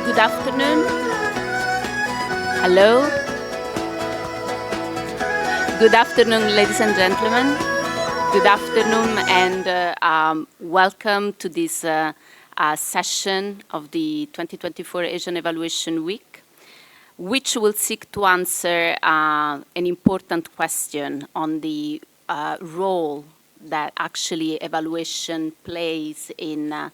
Good afternoon. Hello. Good afternoon, ladies and gentlemen. Good afternoon and welcome to this session of the 2024 Asian Evaluation Week, which will seek to answer an important question on the role that actually evaluation plays in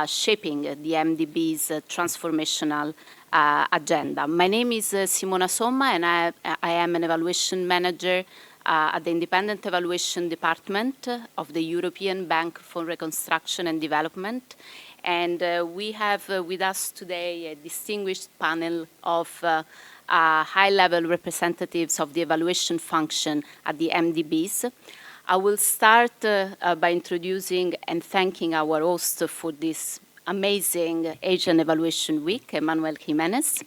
shaping the MDBs transformational agenda. My name is Simona Somma, and I am an evaluation manager at the Independent Evaluation Department of the European Bank for Reconstruction and Development. And we have with us today a distinguished panel of high-level representatives of the evaluation function at the MDBs. I will start by introducing and thanking our host for this amazing Asian Evaluation Week, Emmanuel Jimenez.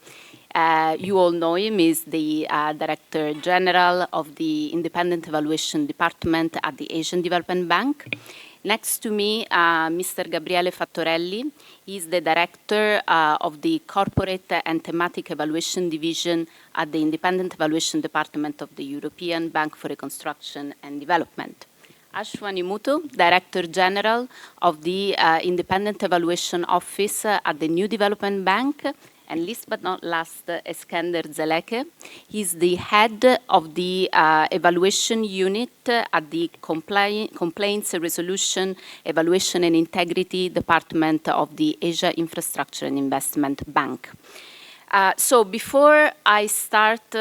You all know him. He's the Director General of the Independent Evaluation Department at the Asian Development Bank. Next to me, Mr. Gabriele Fattorelli. He's the Director of the Corporate and Thematic Evaluation Division at the Independent Evaluation Department of the European Bank for Reconstruction and Development. Ashwani Muthu, Director General of the Independent Evaluation Office at the New Development Bank. And last but not last, Eskender Zeleke. He's the head of the evaluation unit at the Complaints Resolution, Evaluation and Integrity Department of the Asia Infrastructure and Investment Bank. So before I start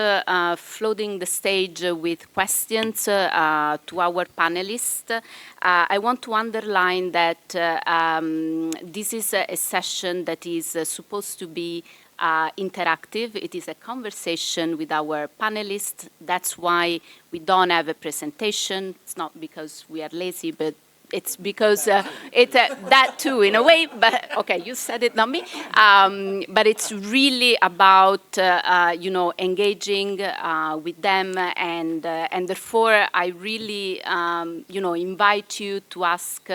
flooding the stage with questions to our panelists, I want to underline that this is a session that is supposed to be interactive. It is a conversation with our panelists. That's why we don't have a presentation. It's not because we are lazy, but it's because it's that too, in a way. But okay, you said it, not me. But it's really about engaging with them, and therefore I really invite you to ask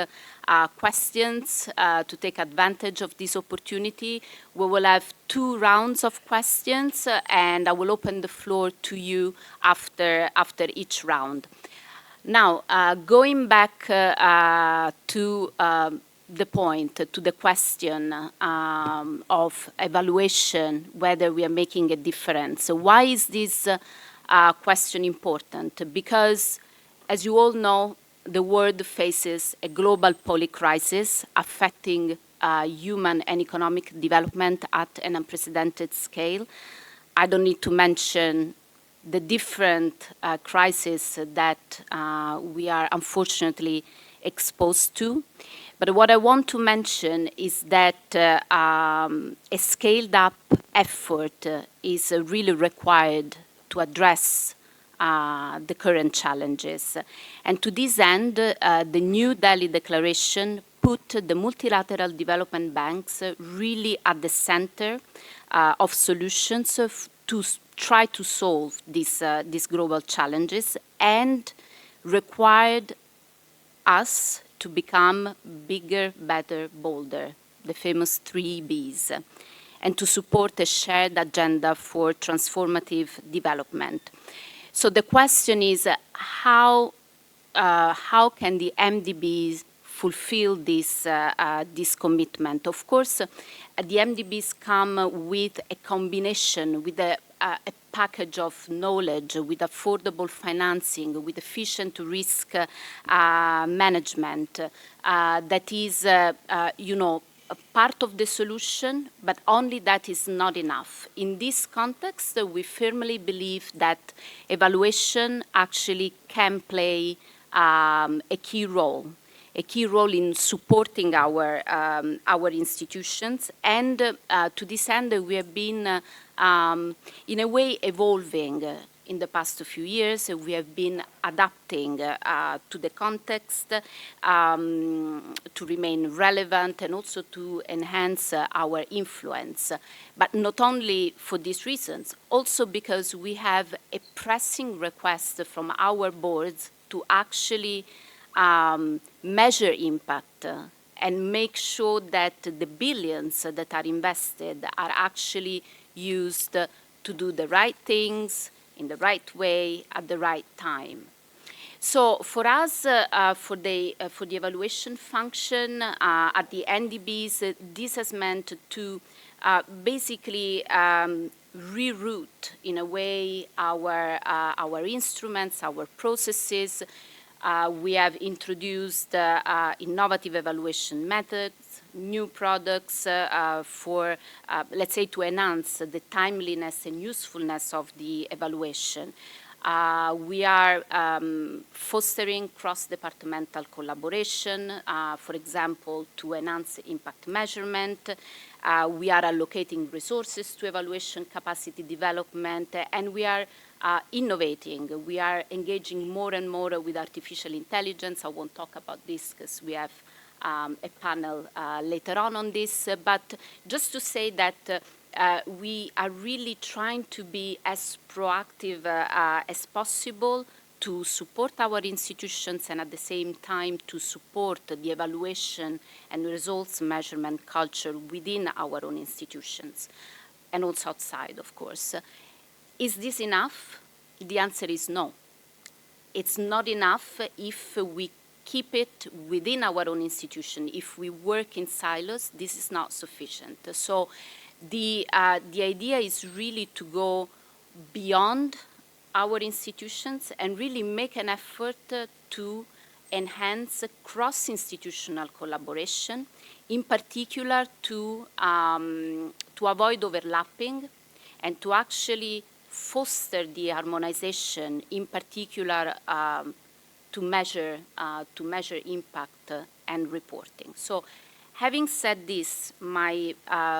questions to take advantage of this opportunity. We will have 2 rounds of questions, and I will open the floor to you after each round. Now, going back to the point, to the question of evaluation, whether we are making a difference. So why is this question important? Because, as you all know, the world faces a global polycrisis affecting human and economic development at an unprecedented scale. I don't need to mention the different crises that we are unfortunately exposed to. But what I want to mention is that a scaled-up effort is really required to address the current challenges. And to this end, the New Delhi Declaration put the multilateral development banks really at the center of solutions to try to solve these global challenges, and required us to become bigger, better, bolder, the famous 3 Bs, and to support a shared agenda for transformative development. So the question is, how can the MDBs fulfill this commitment? Of course, the MDBs come with a combination, with a package of knowledge, with affordable financing, with efficient risk management that is, a part of the solution, but only that is not enough. In this context, we firmly believe that evaluation actually can play a key role in supporting our institutions. And to this end, we have been, in a way, evolving in the past few years. We have been adapting to the context to remain relevant and also to enhance our influence. But not only for these reasons, also because we have a pressing request from our boards to actually measure impact and make sure that the billions that are invested are actually used to do the right things in the right way at the right time. So for us, for the evaluation function at the MDBs, this has meant to basically reroute in a way our instruments, our processes. We have introduced innovative evaluation methods, new products for, let's say, to enhance the timeliness and usefulness of the evaluation. We are fostering cross-departmental collaboration, for example, to enhance impact measurement. We are allocating resources to evaluation capacity development, and we are innovating. We are engaging more and more with artificial intelligence. I won't talk about this because we have a panel later on this, but just to say that we are really trying to be as proactive as possible to support our institutions and at the same time to support the evaluation and results measurement culture within our own institutions and also outside, of course. Is this enough? The answer is no. It's not enough if we keep it within our own institution. If we work in silos, this is not sufficient. So the idea is really to go beyond our institutions and really make an effort to enhance cross-institutional collaboration, in particular to avoid overlapping and to actually foster the harmonization, in particular to measure impact and reporting. So, having said this, my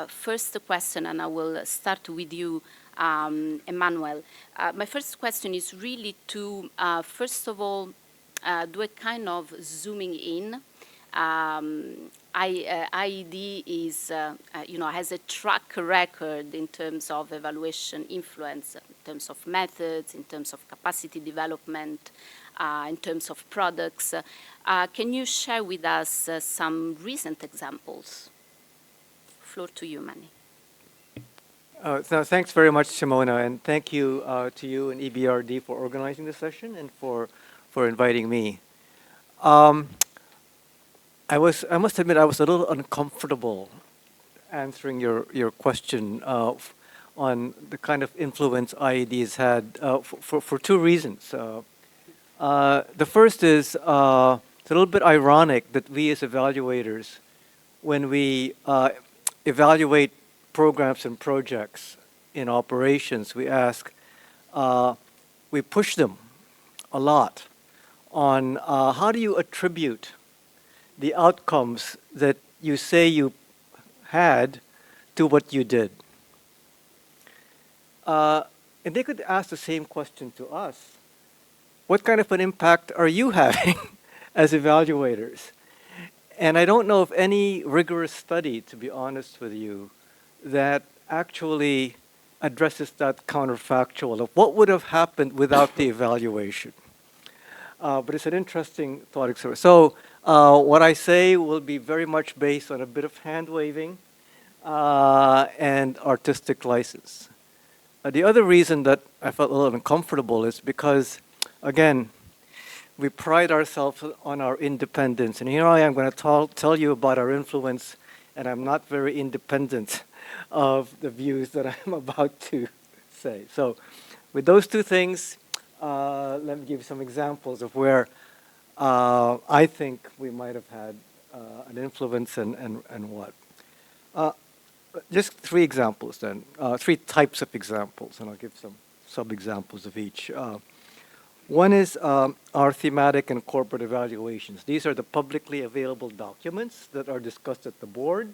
first question, and I will start with you, Emmanuel. My first question is really to, first of all, do a kind of zooming in. IED is, has a track record in terms of evaluation influence, in terms of methods, in terms of capacity development, in terms of products. Can you share with us some recent examples? Floor to you, Manny. So thanks very much, Simona, and thank you to you and EBRD for organizing this session and for inviting me. I must admit, I was a little uncomfortable answering your question on the kind of influence IEDs had for two reasons. The first is it's a little bit ironic that we as evaluators, when we evaluate programs and projects in operations, we push them a lot on how do you attribute the outcomes that you say you had to what you did. And they could ask the same question to us. What kind of an impact are you having as evaluators? And I don't know of any rigorous study, to be honest with you, that actually addresses that counterfactual of what would have happened without the evaluation. But it's an interesting thought experiment. So what I say will be very much based on a bit of hand-waving and artistic license. The other reason that I felt a little uncomfortable is because, again, we pride ourselves on our independence. And here I am going to tell you about our influence, and I'm not very independent of the views that I'm about to say. So with those two things, let me give you some examples of where I think we might have had an influence and what. Just three examples then, three types of examples, and I'll give some sub-examples of each. One is our thematic and corporate evaluations. These are the publicly available documents that are discussed at the board.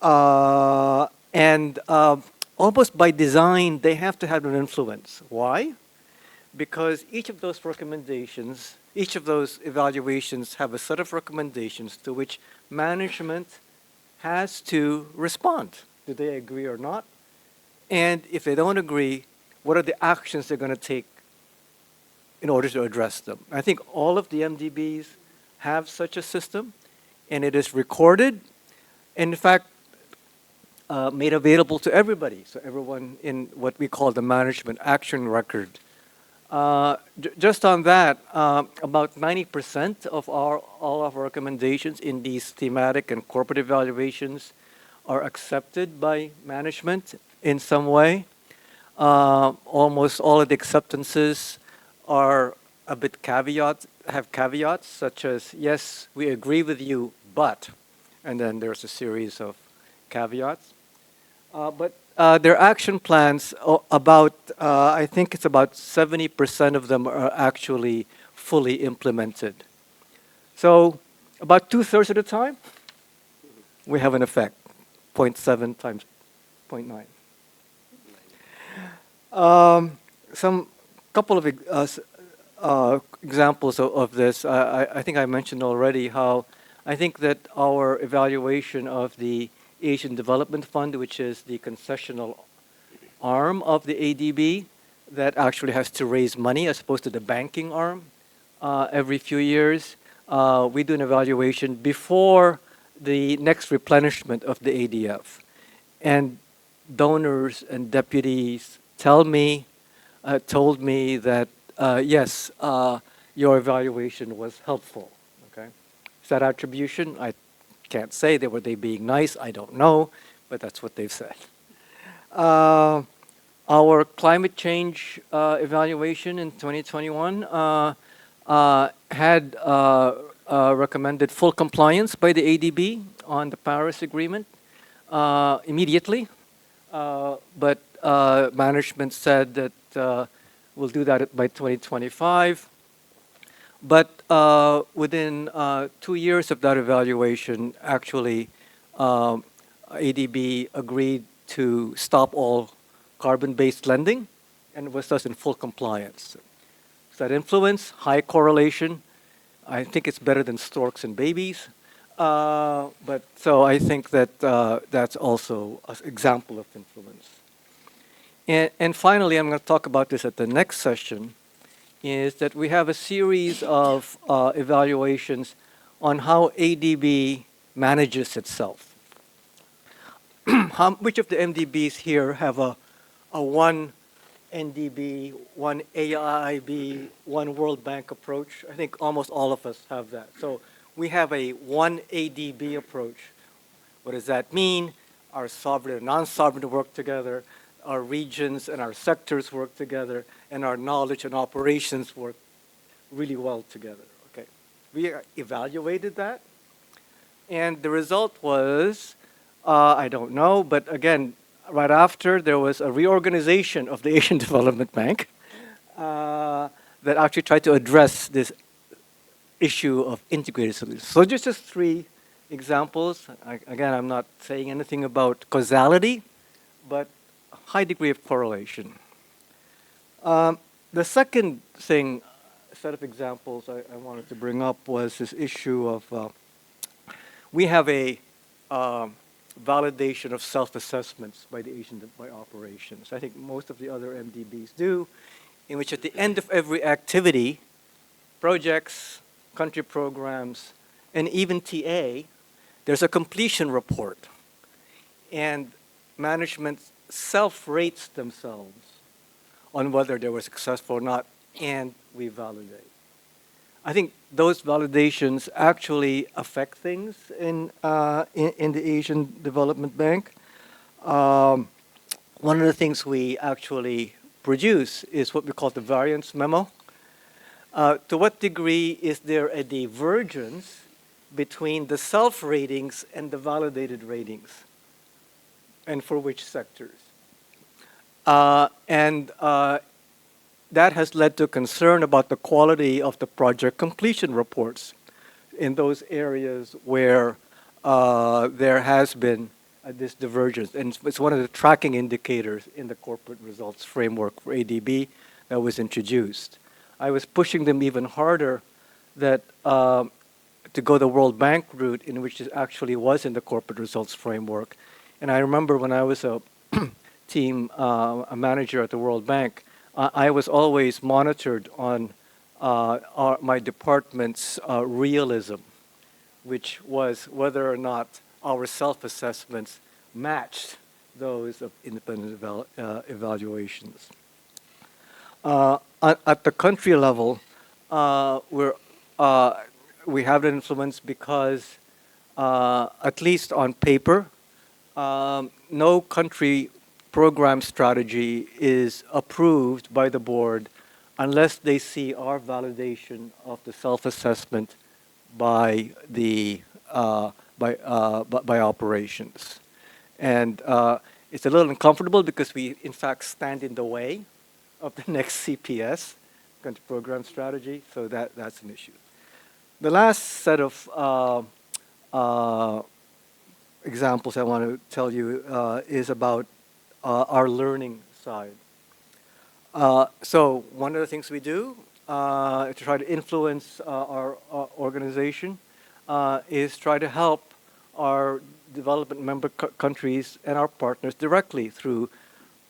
And almost by design, they have to have an influence. Why? Because each of those recommendations, each of those evaluations have a set of recommendations to which management has to respond. Do they agree or not? And if they don't agree, what are the actions they're going to take in order to address them? I think all of the MDBs have such a system, and it is recorded, and in fact, made available to everybody. So everyone in what we call the management action record. Just on that, about 90% of all of our recommendations in these thematic and corporate evaluations are accepted by management in some way. Almost all of the acceptances are a bit have caveats such as, yes, we agree with you, but, and then there's a series of caveats. But their action plans, I think it's about 70% of them are actually fully implemented. So about 2/3 of the time, we have an effect, 0.7 times 0.9. Some couple of examples of this. I think I mentioned already how I think that our evaluation of the Asian Development Fund, which is the concessional arm of the ADB that actually has to raise money as opposed to the banking arm every few years. We do an evaluation before the next replenishment of the ADF. And donors and deputies told me that, yes, your evaluation was helpful. Okay, is that attribution? I can't say. Were they being nice? I don't know, but that's what they've said. Our climate change evaluation in 2021 had recommended full compliance by the ADB on the Paris Agreement immediately, but management said that we'll do that by 2025. But within 2 years of that evaluation, actually, ADB agreed to stop all carbon-based lending and was thus in full compliance. So that influence, high correlation. I think it's better than storks and babies. But so I think that that's also an example of influence. And finally, I'm going to talk about this at the next session, is that we have a series of evaluations on how ADB manages itself. Which of the MDBs here have a one NDB, one AIIB, one World Bank approach? I think almost all of us have that. So we have a one ADB approach. What does that mean? Our sovereign and non-sovereign work together, our regions and our sectors work together, and our knowledge and operations work really well together. Okay, we evaluated that, and the result was, I don't know, but again, right after there was a reorganization of the Asian Development Bank that actually tried to address this issue of integrated solutions. So just 3 examples. Again, I'm not saying anything about causality, but a high degree of correlation. The second set of examples I wanted to bring up was this issue of we have a validation of self-assessments by the by operations. I think most of the other MDBs do, in which at the end of every activity, projects, country programs, and even TA, there's a completion report. And management self-rates themselves on whether they were successful or not, and we validate. I think those validations actually affect things in the Asian Development Bank. One of the things we actually produce is what we call the variance memo. To what degree is there a divergence between the self-ratings and the validated ratings, and for which sectors? That has led to concern about the quality of the project completion reports in those areas where there has been this divergence. And it's one of the tracking indicators in the corporate results framework for ADB that was introduced. I was pushing them even harder that to go the World Bank route, in which it actually was in the corporate results framework. And I remember when I was a a manager at the World Bank, I was always monitored on my department's realism which was whether or not our self-assessments matched those of independent evaluations. At the country level, we have an influence because, at least on paper, no country program strategy is approved by the board unless they see our validation of the self-assessment by the by operations. And it's a little uncomfortable because we, in fact, stand in the way of the next CPS, country program strategy, so that's an issue. The last set of examples I want to tell you is about our learning side. So one of the things we do to try to influence our organization is try to help our development member countries and our partners directly through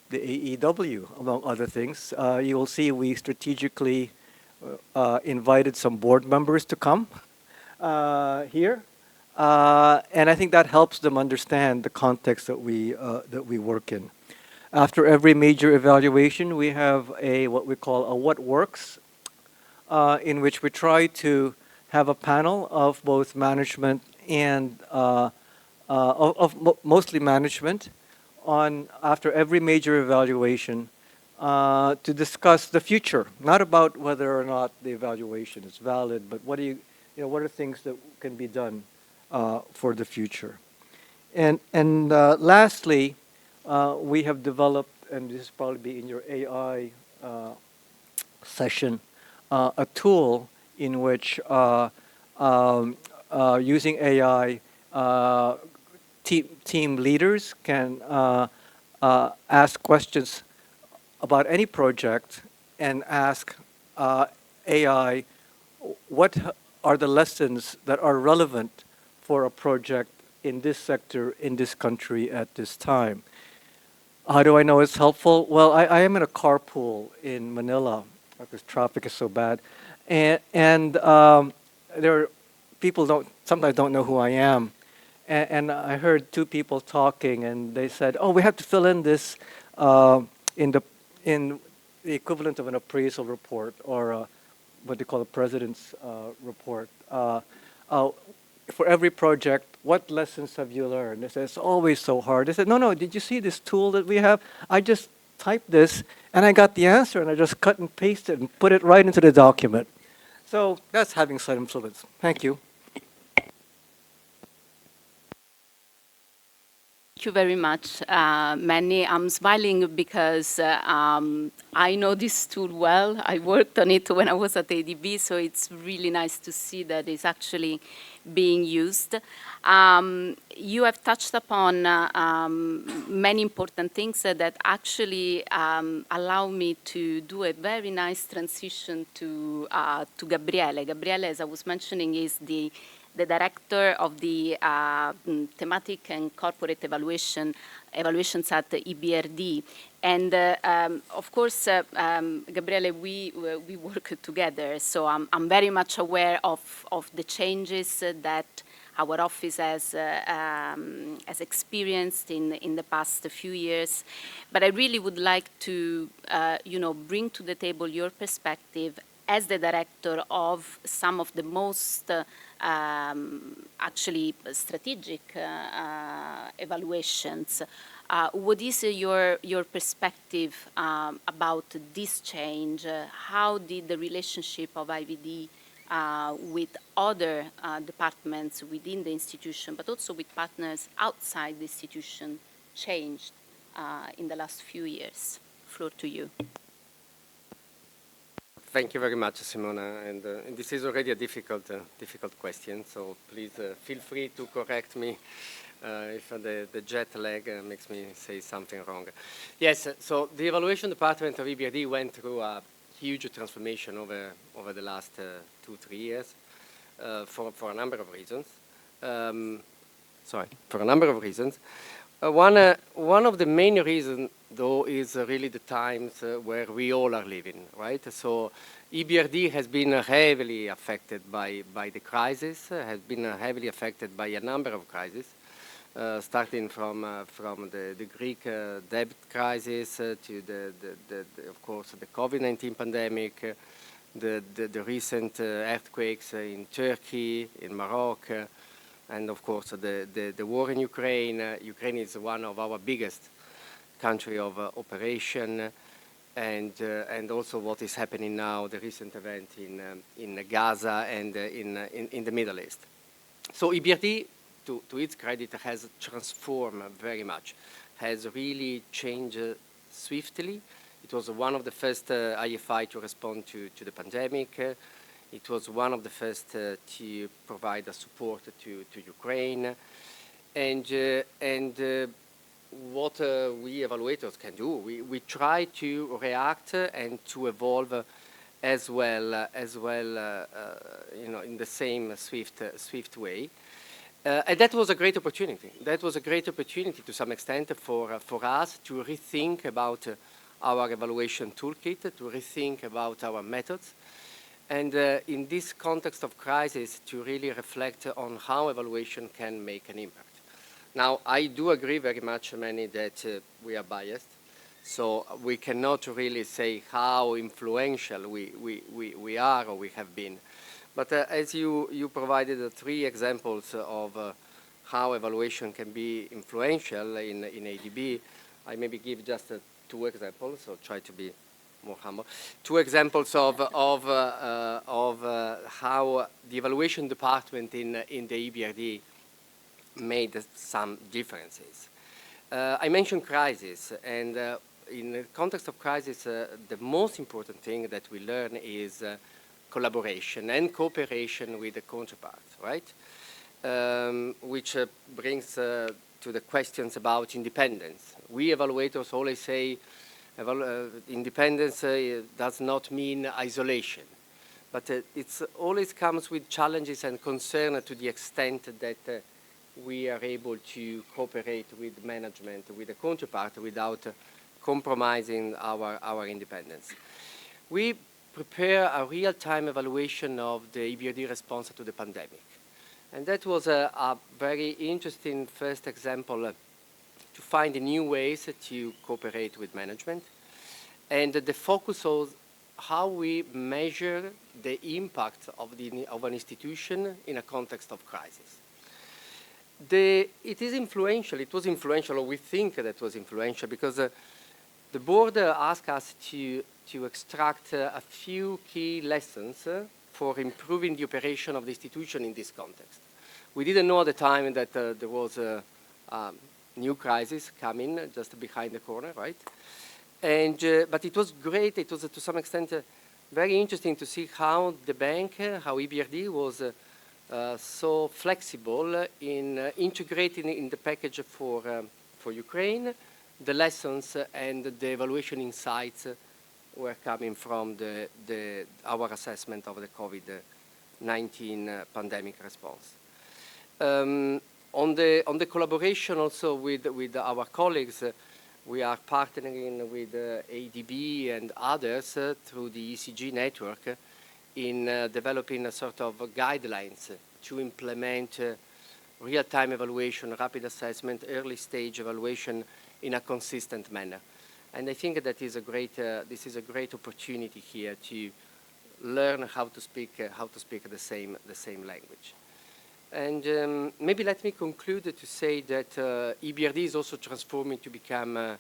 the AEW, among other things. You will see we strategically invited some board members to come here. And I think that helps them understand the context that we work in. After every major evaluation, we have what we call a what works, in which we try to have a panel of both management and mostly management on after every major evaluation to discuss the future, not about whether or not the evaluation is valid, but what are things that can be done for the future. And lastly, we have developed, and this will probably be in your AI session, a tool in which using AI, team leaders can ask questions about any project and ask AI what are the lessons that are relevant for a project in this sector, in this country at this time. How do I know it's helpful? Well, I am in a carpool in Manila because traffic is so bad. And there are people sometimes don't know who I am. And I heard two people talking, and they said, "Oh, we have to fill in this in the equivalent of an appraisal report or what they call a president's report. For every project, what lessons have you learned?" They said, "It's always so hard." They said, "No, did you see this tool that we have? I just typed this, and I got the answer, and I just cut and pasted and put it right into the document." So that's having some influence. Thank you. Thank you very much, Manny. I'm smiling because I know this tool well. I worked on it when I was at ADB, so it's really nice to see that it's actually being used. You have touched upon many important things that actually allow me to do a very nice transition to Gabriele. Gabriele, as I was mentioning, is the director of the thematic and corporate evaluations at the EBRD. And of course, Gabriele, we work together, so I'm very much aware of the changes that our office has experienced in the past few years. But I really would like to bring to the table your perspective as the director of some of the most actually strategic evaluations. What is your perspective about this change? How did the relationship of IVD with other departments within the institution, but also with partners outside the institution, changed in the last few years? Floor to you. Thank you very much, Simona. And this is already a difficult question, so please feel free to correct me if the jet lag makes me say something wrong. Yes, so the evaluation department of EBRD went through a huge transformation over the last 2-3 years for a number of reasons. For a number of reasons. One of the main reasons, though, is really the times where we all are living, right? So EBRD has been heavily affected by the crisis, has been heavily affected by a number of crises, starting from the Greek debt crisis to of course, the COVID-19 pandemic, the recent earthquakes in Turkey, in Morocco, and of course the war in Ukraine. Ukraine is one of our biggest country of operation, and also what is happening now, the recent event in Gaza and in the Middle East. So EBRD, to its credit, has transformed very much, has really changed swiftly. It was one of the first IFI to respond to the pandemic. It was one of the first to provide support to Ukraine. And what we evaluators can do, we try to react and to evolve as well, you know, in the same swift way. And that was a great opportunity. That was a great opportunity to some extent for us to rethink about our evaluation toolkit, to rethink about our methods, and in this context of crisis, to really reflect on how evaluation can make an impact. Now, I do agree very much, Manny, that we are biased, so we cannot really say how influential we are or we have been. But as you provided 3 examples of how evaluation can be influential in ADB, I maybe give just 2 examples, so try to be more humble. 2 examples of how the evaluation department in the EBRD made some differences. I mentioned crisis, and in the context of crisis, the most important thing that we learn is collaboration and cooperation with the counterparts, right? Which brings to the questions about independence. We evaluators always say independence does not mean isolation, but it always comes with challenges and concern to the extent that we are able to cooperate with management, with the counterpart, without compromising our independence. We prepare a real-time evaluation of the EBRD response to the pandemic. And that was a very interesting first example to find new ways to cooperate with management. And the focus was how we measure the impact of an institution in a context of crisis. It is influential, it was influential, or we think that it was influential, because the board asked us to extract a few key lessons for improving the operation of the institution in this context. We didn't know at the time that there was a new crisis coming just behind the corner, right? And, but it was great, it was to some extent very interesting to see how the bank, how EBRD was so flexible in integrating in the package for Ukraine the lessons and the evaluation insights were coming from our assessment of the COVID-19 pandemic response. On the collaboration also with our colleagues, we are partnering with ADB and others through the ECG network in developing a sort of guidelines to implement real-time evaluation, rapid assessment, early stage evaluation in a consistent manner. And I think that is a great, this is a great opportunity here to learn how to speak the same language. And maybe let me conclude to say that EBRD is also transforming to become,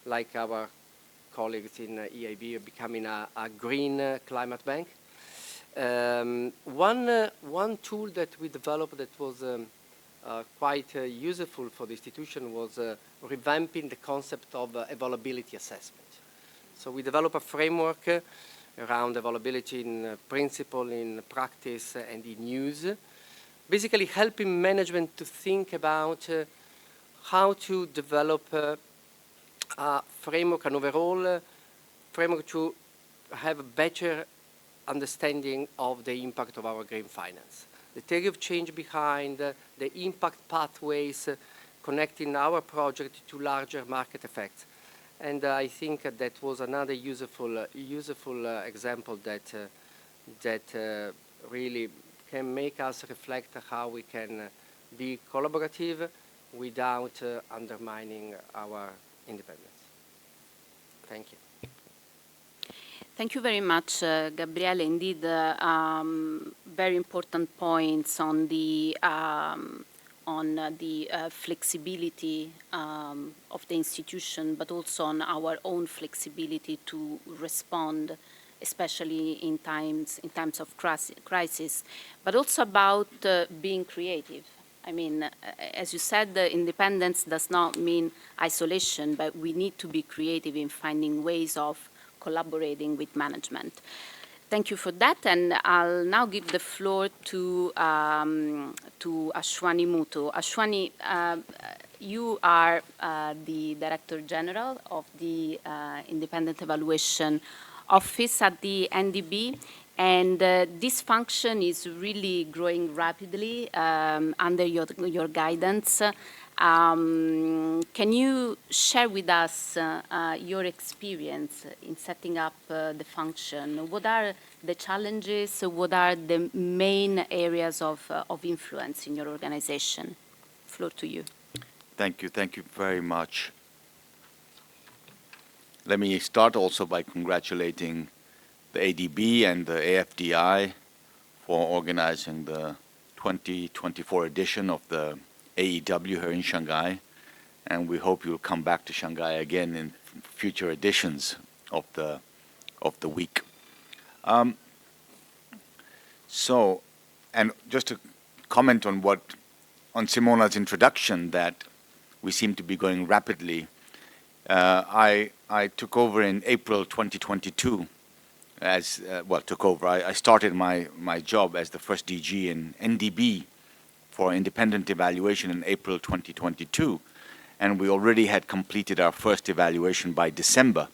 like our colleagues in EIB, becoming a green climate bank. One tool that we developed that was quite useful for the institution was revamping the concept of availability assessment. So we developed a framework around availability in principle, in practice, and in use, basically helping management to think about how to develop a framework, an overall framework to have a better understanding of the impact of our green finance. The theory of change behind the impact pathways connecting our project to larger market effects. And I think that was another useful example that really can make us reflect how we can be collaborative without undermining our independence. Thank you. Thank you very much, Gabriele. Indeed, very important points on the flexibility of the institution, but also on our own flexibility to respond, especially in times of crisis, but also about being creative. I mean, as you said, independence does not mean isolation, but we need to be creative in finding ways of collaborating with management. Thank you for that, and I'll now give the floor to Ashwani Mutu. Ashwani, you are the Director General of the Independent Evaluation Office at the NDB, and this function is really growing rapidly under your guidance. Can you share with us your experience in setting up the function? What are the challenges? What are the main areas of influence in your organization? Floor to you. Thank you very much. Let me start also by congratulating the ADB and the AFDI for organizing the 2024 edition of the AEW here in Shanghai, and we hope you'll come back to Shanghai again in future editions of the week. So, and just to comment on Simona's introduction, that we seem to be going rapidly. I took over in April 2022. I started my job as the first DG in NDB for independent evaluation in April 2022, and we already had completed our first evaluation by December,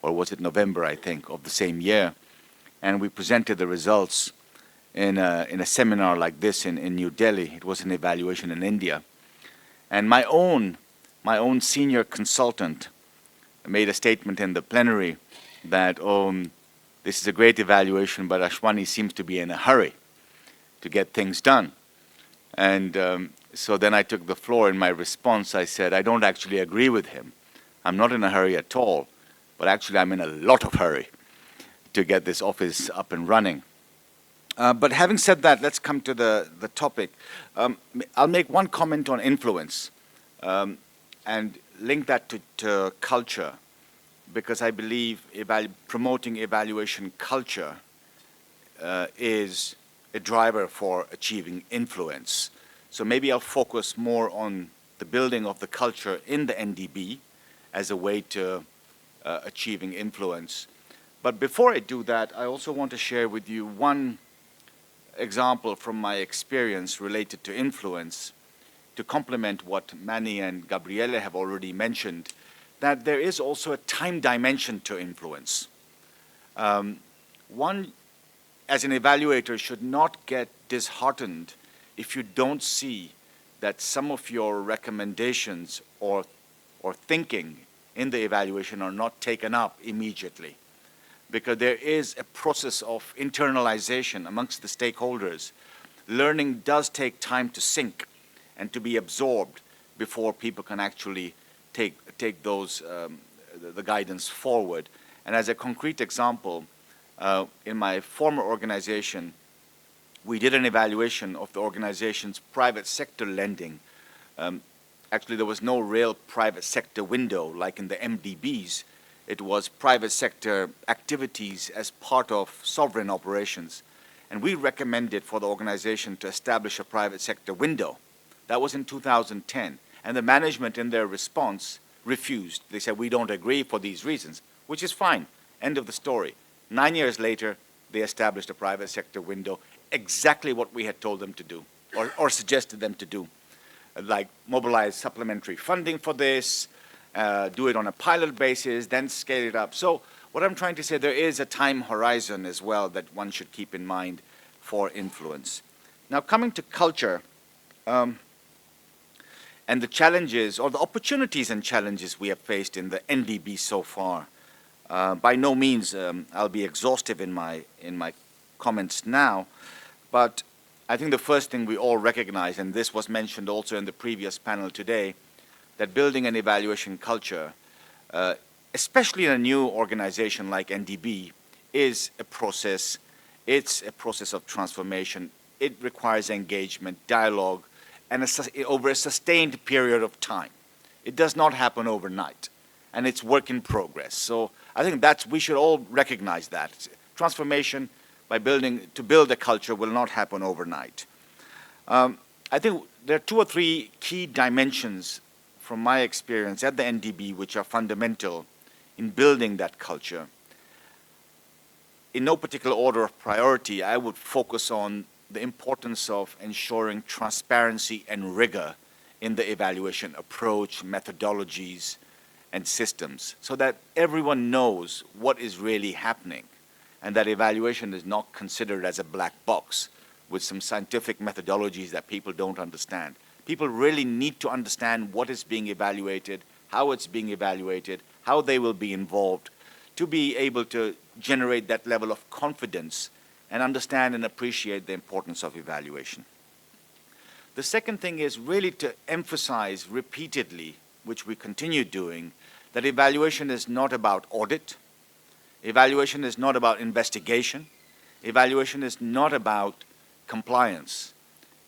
or was it November, I think, of the same year, and we presented the results in a seminar like this in New Delhi. It was an evaluation in India, and my own senior consultant made a statement in the plenary that this is a great evaluation, but Ashwani seems to be in a hurry to get things done. And so then I took the floor. In my response, I said, I don't actually agree with him. I'm not in a hurry at all, but actually I'm in a lot of hurry to get this office up and running. But having said that, let's come to the topic. I'll make one comment on influence and link that to culture, because I believe promoting evaluation culture is a driver for achieving influence. So maybe I'll focus more on the building of the culture in the NDB as a way to achieving influence. But before I do that, I also want to share with you one example from my experience related to influence to complement what Manny and Gabriele have already mentioned, that there is also a time dimension to influence. One, as an evaluator, should not get disheartened if you don't see that some of your recommendations or thinking in the evaluation are not taken up immediately. Because there is a process of internalization amongst the stakeholders. Learning does take time to sink and to be absorbed before people can actually take those the guidance forward. And as a concrete example, in my former organization, we did an evaluation of the organization's private sector lending. Actually, there was no real private sector window like in the MDBs. It was private sector activities as part of sovereign operations. And we recommended for the organization to establish a private sector window. That was in 2010. And the management, in their response, refused. They said, we don't agree for these reasons, which is fine. End of the story. 9 years later, they established a private sector window, exactly what we had told them to do, or suggested them to do. Like mobilize supplementary funding for this, do it on a pilot basis, then scale it up. So what I'm trying to say, there is a time horizon as well that one should keep in mind for influence. Now, coming to culture, and the challenges or the opportunities and challenges we have faced in the MDB so far. By no means I'll be exhaustive in my comments now, but I think the first thing we all recognize, and this was mentioned also in the previous panel today, that building an evaluation culture, especially in a new organization like NDB, is a process. It's a process of transformation. It requires engagement, dialogue, and over a sustained period of time. It does not happen overnight, and it's work in progress. So I think we should all recognize that. Transformation to build a culture will not happen overnight. I think there are 2 or 3 key dimensions from my experience at the NDB which are fundamental in building that culture. In no particular order of priority, I would focus on the importance of ensuring transparency and rigor in the evaluation approach, methodologies, and systems, so that everyone knows what is really happening, and that evaluation is not considered as a black box with some scientific methodologies that people don't understand. People really need to understand what is being evaluated, how it's being evaluated, how they will be involved, to be able to generate that level of confidence and understand and appreciate the importance of evaluation. The second thing is really to emphasize repeatedly, which we continue doing, that evaluation is not about audit, evaluation is not about investigation, evaluation is not about compliance.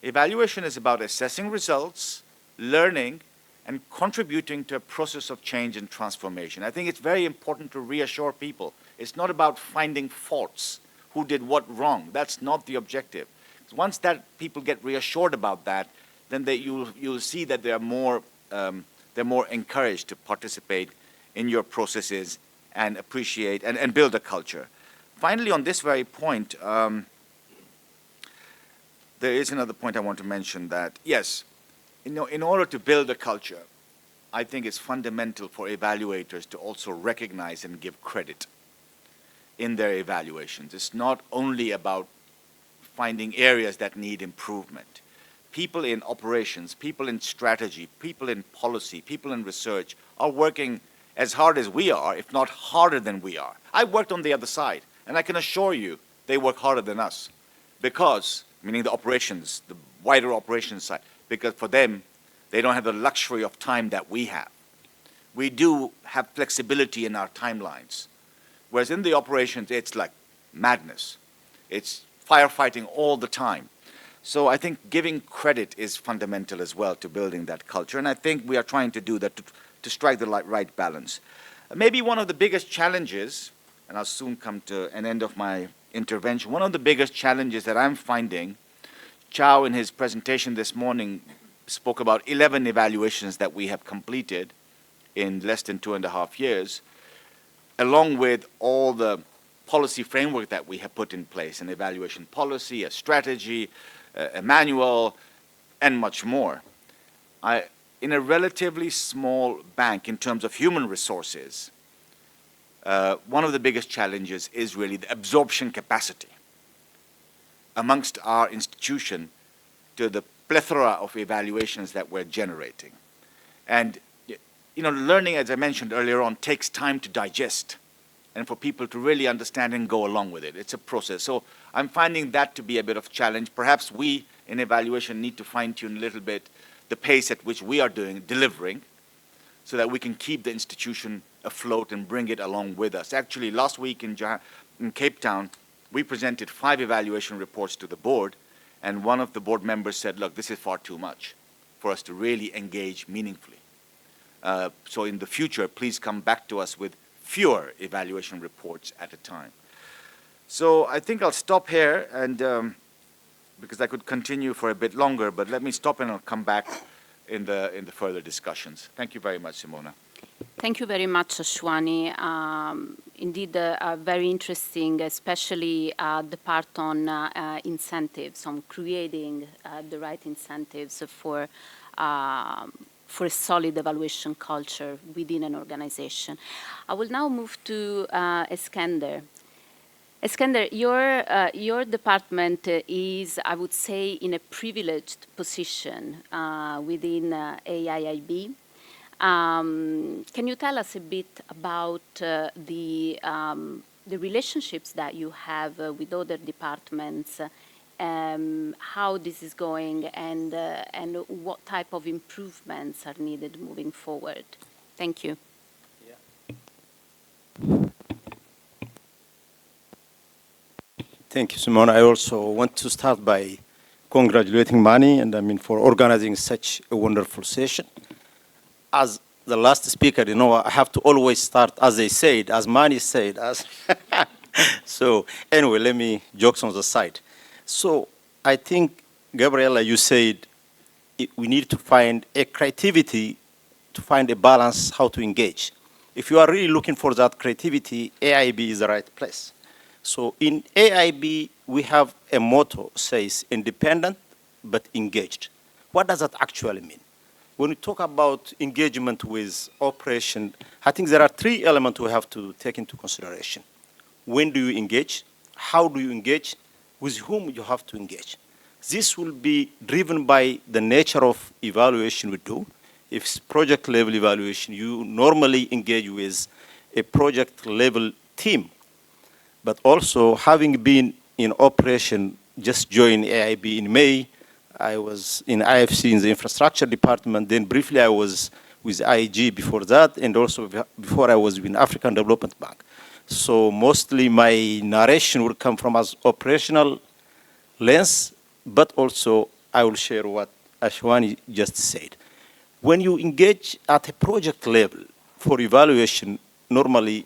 Evaluation is about assessing results, learning, and contributing to a process of change and transformation. I think it's very important to reassure people. It's not about finding faults, who did what wrong. That's not the objective. Once that people get reassured about that, then you'll see that they're more encouraged to participate in your processes and appreciate and build a culture. Finally, on this very point, there is another point I want to mention, that yes, in order to build a culture, I think it's fundamental for evaluators to also recognize and give credit in their evaluations. It's not only about finding areas that need improvement. People in operations, people in strategy, people in policy, people in research are working as hard as we are, if not harder than we are. I worked on the other side, and I can assure you they work harder than us, because, meaning the operations, the wider operations side, because for them, they don't have the luxury of time that we have. We do have flexibility in our timelines, whereas in the operations, it's like madness. It's firefighting all the time. So I think giving credit is fundamental as well to building that culture, and I think we are trying to do that to strike the right balance. Maybe one of the biggest challenges, and I'll soon come to an end of my intervention, one of the biggest challenges that I'm finding, Chow in his presentation this morning spoke about 11 evaluations that we have completed in less than 2.5 years, along with all the policy framework that we have put in place, an evaluation policy, a strategy, a manual, and much more. In a relatively small bank in terms of human resources, one of the biggest challenges is really the absorption capacity amongst our institution to the plethora of evaluations that we're generating. And learning, as I mentioned earlier on, takes time to digest and for people to really understand and go along with it. It's a process. So I'm finding that to be a bit of a challenge. Perhaps we in evaluation need to fine-tune a little bit the pace at which we are delivering, so that we can keep the institution afloat and bring it along with us. Actually, last week in Cape Town, we presented 5 evaluation reports to the board, and one of the board members said, look, this is far too much for us to really engage meaningfully. So in the future, please come back to us with fewer evaluation reports at a time. So I think I'll stop here, and because I could continue for a bit longer, but let me stop and I'll come back in the further discussions. Thank you very much, Simona. Thank you very much, Ashwani. Indeed, very interesting, especially the part on incentives, on creating the right incentives for a solid evaluation culture within an organization. I will now move to Eskander. Iskender, your department is, I would say, in a privileged position within AIIB. Can you tell us a bit about the relationships that you have with other departments, how this is going, and what type of improvements are needed moving forward? Thank you. Thank you, Simona. I also want to start by congratulating Mani and for organizing such a wonderful session. As the last speaker, I have to always start as they said, as Mani said. So anyway, let me jokes on the side. So I think, Gabriela, you said we need to find a creativity to find a balance how to engage. If you are really looking for that creativity, AIB is the right place. So in AIB, we have a motto says independent but engaged. What does that actually mean? When we talk about engagement with operation, I think there are three elements we have to take into consideration. When do you engage? How do you engage? With whom you have to engage? This will be driven by the nature of evaluation we do. If it's project level evaluation, you normally engage with a project level team. But also, having been in operation, just joined AIB in May, I was in IFC in the infrastructure department, then briefly I was with IG before that, and also before I was with African Development Bank. So mostly my narration will come from as operational lens, but also I will share what Ashwani just said. When you engage at a project level for evaluation, normally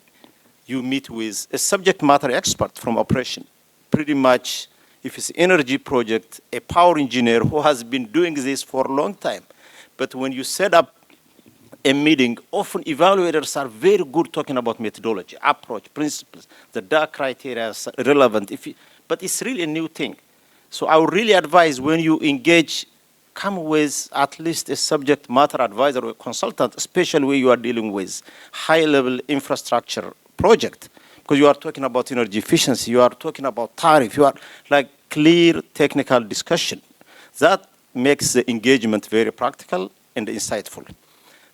you meet with a subject matter expert from operation. Pretty much, if it's energy project, a power engineer who has been doing this for a long time. But when you set up a meeting, often evaluators are very good talking about methodology, approach, principles, the dark criteria is relevant, but it's really a new thing. So I would really advise when you engage, come with at least a subject matter advisor or a consultant, especially when you are dealing with high-level infrastructure project, because you are talking about energy efficiency, you are talking about tariff, you are like clear technical discussion. That makes the engagement very practical and insightful.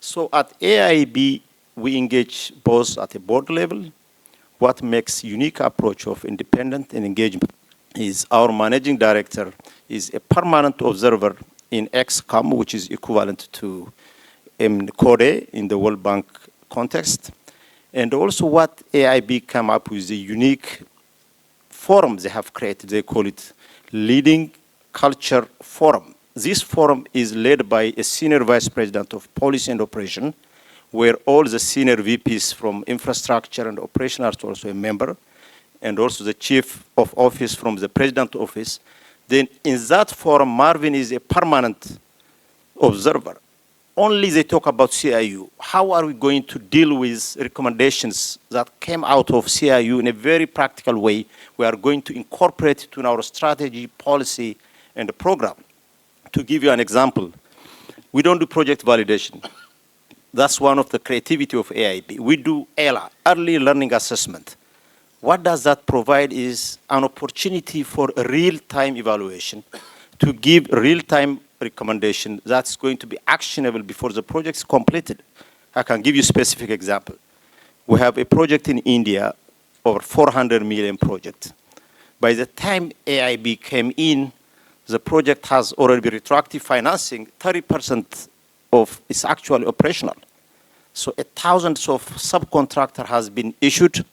So at AIB, we engage both at a board level. What makes unique approach of independent and engagement is our managing director is a permanent observer in XCOM, which is equivalent to CODE in the World Bank context. And also what AIB came up with, the unique forum they have created. They call it Leading Culture Forum. This forum is led by a senior vice president of policy and operation, where all the senior VPs from infrastructure and operation are also a member, and also the chief of office from the president office. Then in that forum, Marvin is a permanent observer. Only they talk about CIU. How are we going to deal with recommendations that came out of CIU in a very practical way? We are going to incorporate it in our strategy, policy, and the program. To give you an example, we don't do project validation. That's one of the creativity of AIB. We do ELA, early learning assessment. What does that provide is an opportunity for a real-time evaluation to give real-time recommendation that's going to be actionable before the project is completed. I can give you a specific example. We have a project in India, over 400 million project. By the time AIB came in, the project has already been retroactive financing, 30% of it's actually operational. So thousands of subcontractor has been issued.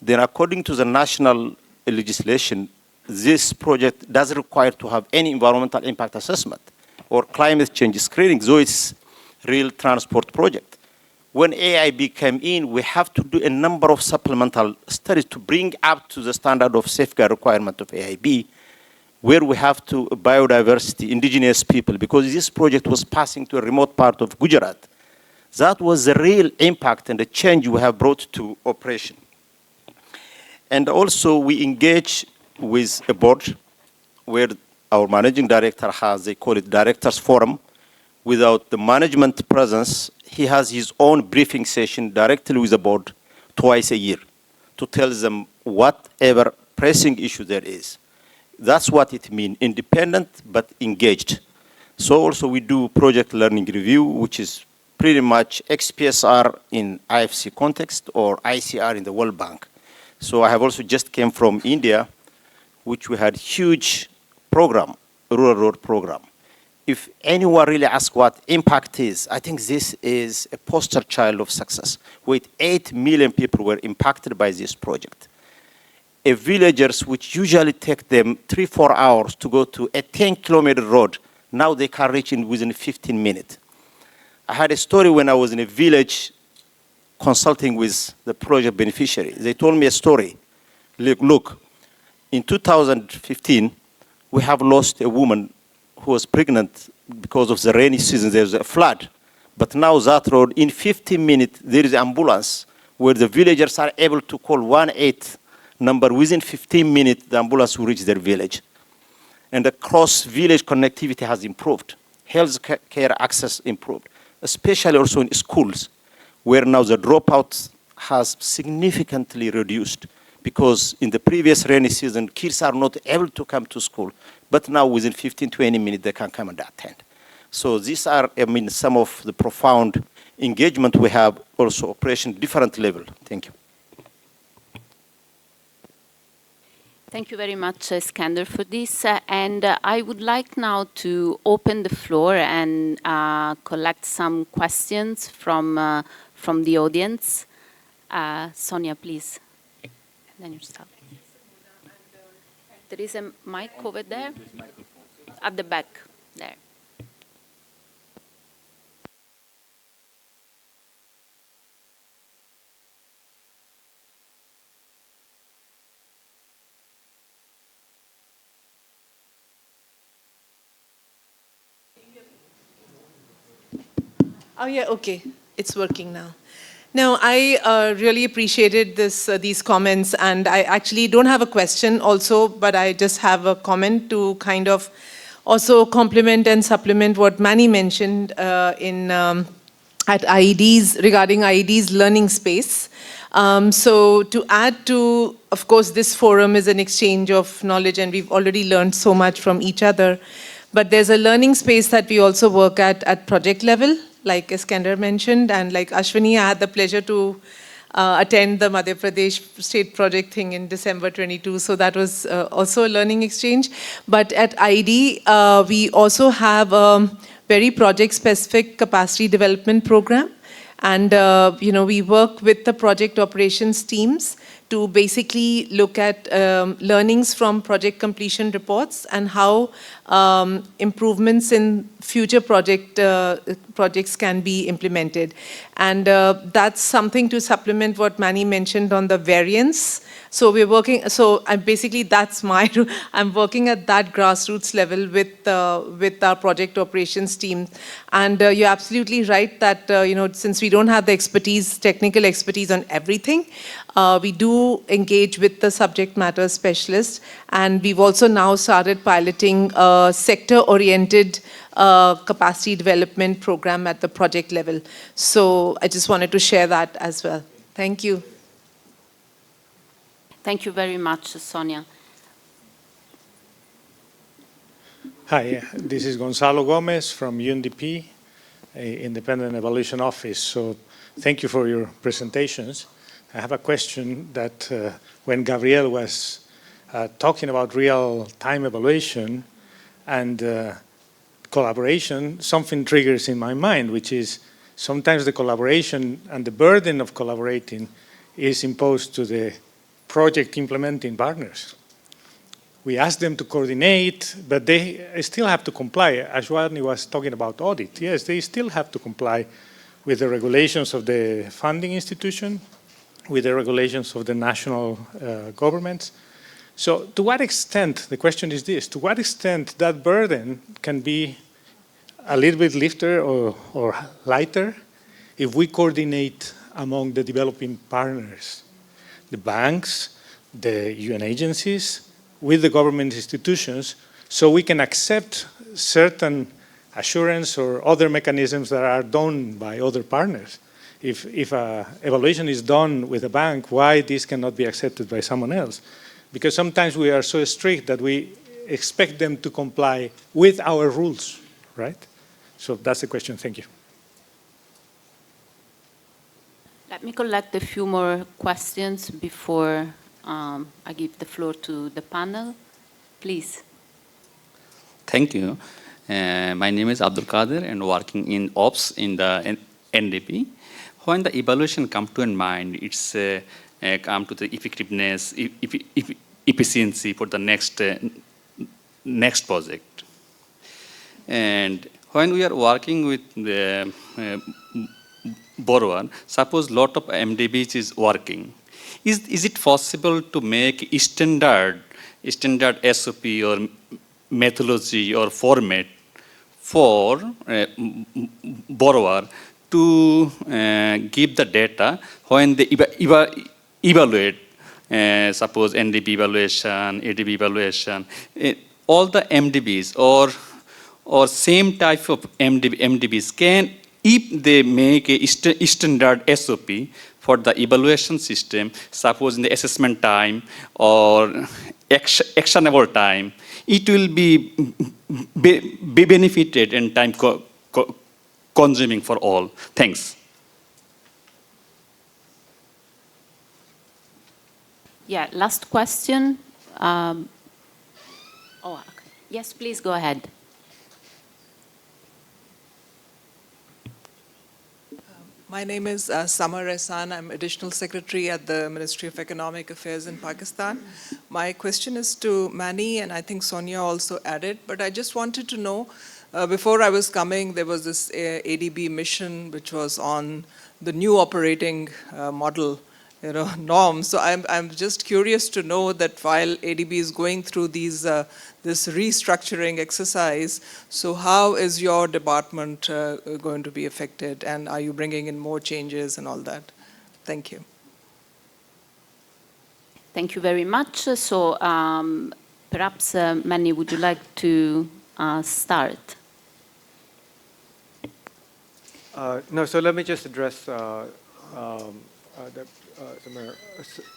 Then according to the national legislation, this project doesn't require to have any environmental impact assessment or climate change screening, though it's real transport project. When AIB came in, we have to do a number of supplemental studies to bring up to the standard of safeguard requirement of AIB, where we have to biodiversity, indigenous people, because this project was passing to a remote part of Gujarat. That was the real impact and the change we have brought to operation. And also we engage with a board where our managing director has, they call it directors forum. Without the management presence, he has his own briefing session directly with the board twice a year to tell them whatever pressing issue there is. That's what it means, independent but engaged. So also we do project learning review, which is pretty much XPSR in IFC context or ICR in the World Bank. So I have also just came from India, which we had huge program, rural road program. If anyone really asks what impact is, I think this is a poster child of success. With 8 million people were impacted by this project. Villagers, which usually take them 3-4 hours to go to a 10-kilometer road, now they can reach in within 15 minutes. I had a story when I was in a village consulting with the project beneficiary. They told me a story. Look, in 2015, we have lost a woman who was pregnant because of the rainy season. There was a flood. But now that road, in 15 minutes, there is an ambulance where the villagers are able to call 1-8 number. Within 15 minutes, the ambulance will reach their village. And the cross-village connectivity has improved. Health care access improved, especially also in schools, where now the dropout has significantly reduced, because in the previous rainy season, kids are not able to come to school, but now within 15-20 minutes, they can come and attend. So these are, some of the profound engagement we have, also operation different level. Thank you. Thank you very much, Skander, for this. And I would like now to open the floor and collect some questions from the audience. Sonia, please. And then you start. There is a mic over there, at the back, there. Oh, yeah, okay. It's working now. No, I really appreciated these comments, and I actually don't have a question also, but I just have a comment to kind of also complement and supplement what Manny mentioned at IEDs, regarding IEDs learning space. So to add to, of course, this forum is an exchange of knowledge, and we've already learned so much from each other. But there's a learning space that we also work at project level, like Iskander mentioned, and like Ashwini, I had the pleasure to attend the Madhya Pradesh state project thing in December 22, so that was also a learning exchange. But at ID, we also have a very project-specific capacity development program, and we work with the project operations teams to basically look at learnings from project completion reports and how improvements in future projects can be implemented. And that's something to supplement what Manny mentioned on the variance. So we're working, so basically that's I'm working at that grassroots level with our project operations team. And you're absolutely right that, since we don't have the expertise, technical expertise on everything, we do engage with the subject matter specialists, and we've also now started piloting a sector-oriented capacity development program at the project level. So I just wanted to share that as well. Thank you. Thank you very much, Sonia. Hi, this is Gonzalo Gomez from UNDP, Independent Evaluation Office. So thank you for your presentations. I have a question that when Gabriel was talking about real-time evaluation and collaboration, something triggers in my mind, which is sometimes the collaboration and the burden of collaborating is imposed to the project implementing partners. We ask them to coordinate, but they still have to comply. Ashwani was talking about audit. Yes, they still have to comply with the regulations of the funding institution, with the regulations of the national governments. So to what extent, the question is this, to what extent that burden can be a little bit lifter or lighter if we coordinate among the developing partners, the banks, the UN agencies, with the government institutions, so we can accept certain assurance or other mechanisms that are done by other partners. if a evaluation is done with a bank, why this cannot be accepted by someone else? Because sometimes we are so strict that we expect them to comply with our rules, right? So that's the question. Thank you. Let me collect a few more questions before I give the floor to the panel. Please. Thank you. My name is Abdul Qadir and working in Ops in the NDP. When the evaluation comes to mind, it's come to the effectiveness, efficiency for the next project. And when we are working with the borrower, suppose lot of MDBs is working. Is it possible to make standard SOP or methodology or format for borrower to give the data when they evaluate, suppose NDB evaluation, ADB evaluation, all the MDBs or same type of MDBs can, if they make a standard SOP for the evaluation system, suppose in the assessment time or actionable time, it will be benefited and time consuming for all. Thanks. Yeah, last question. Okay. Yes, please go ahead. My name is Samar Ehsan. I'm Additional Secretary at the Ministry of Economic Affairs in Pakistan. My question is to Manny, and I think Sonia also added, but I just wanted to know, before I was coming, there was this ADB mission which was on the new operating model, norm. So I'm just curious to know that while ADB is going through these this restructuring exercise, so how is your department going to be affected, and are you bringing in more changes and all that? Thank you. Thank you very much. So perhaps, Manny, would you like to start? No, so let me just address the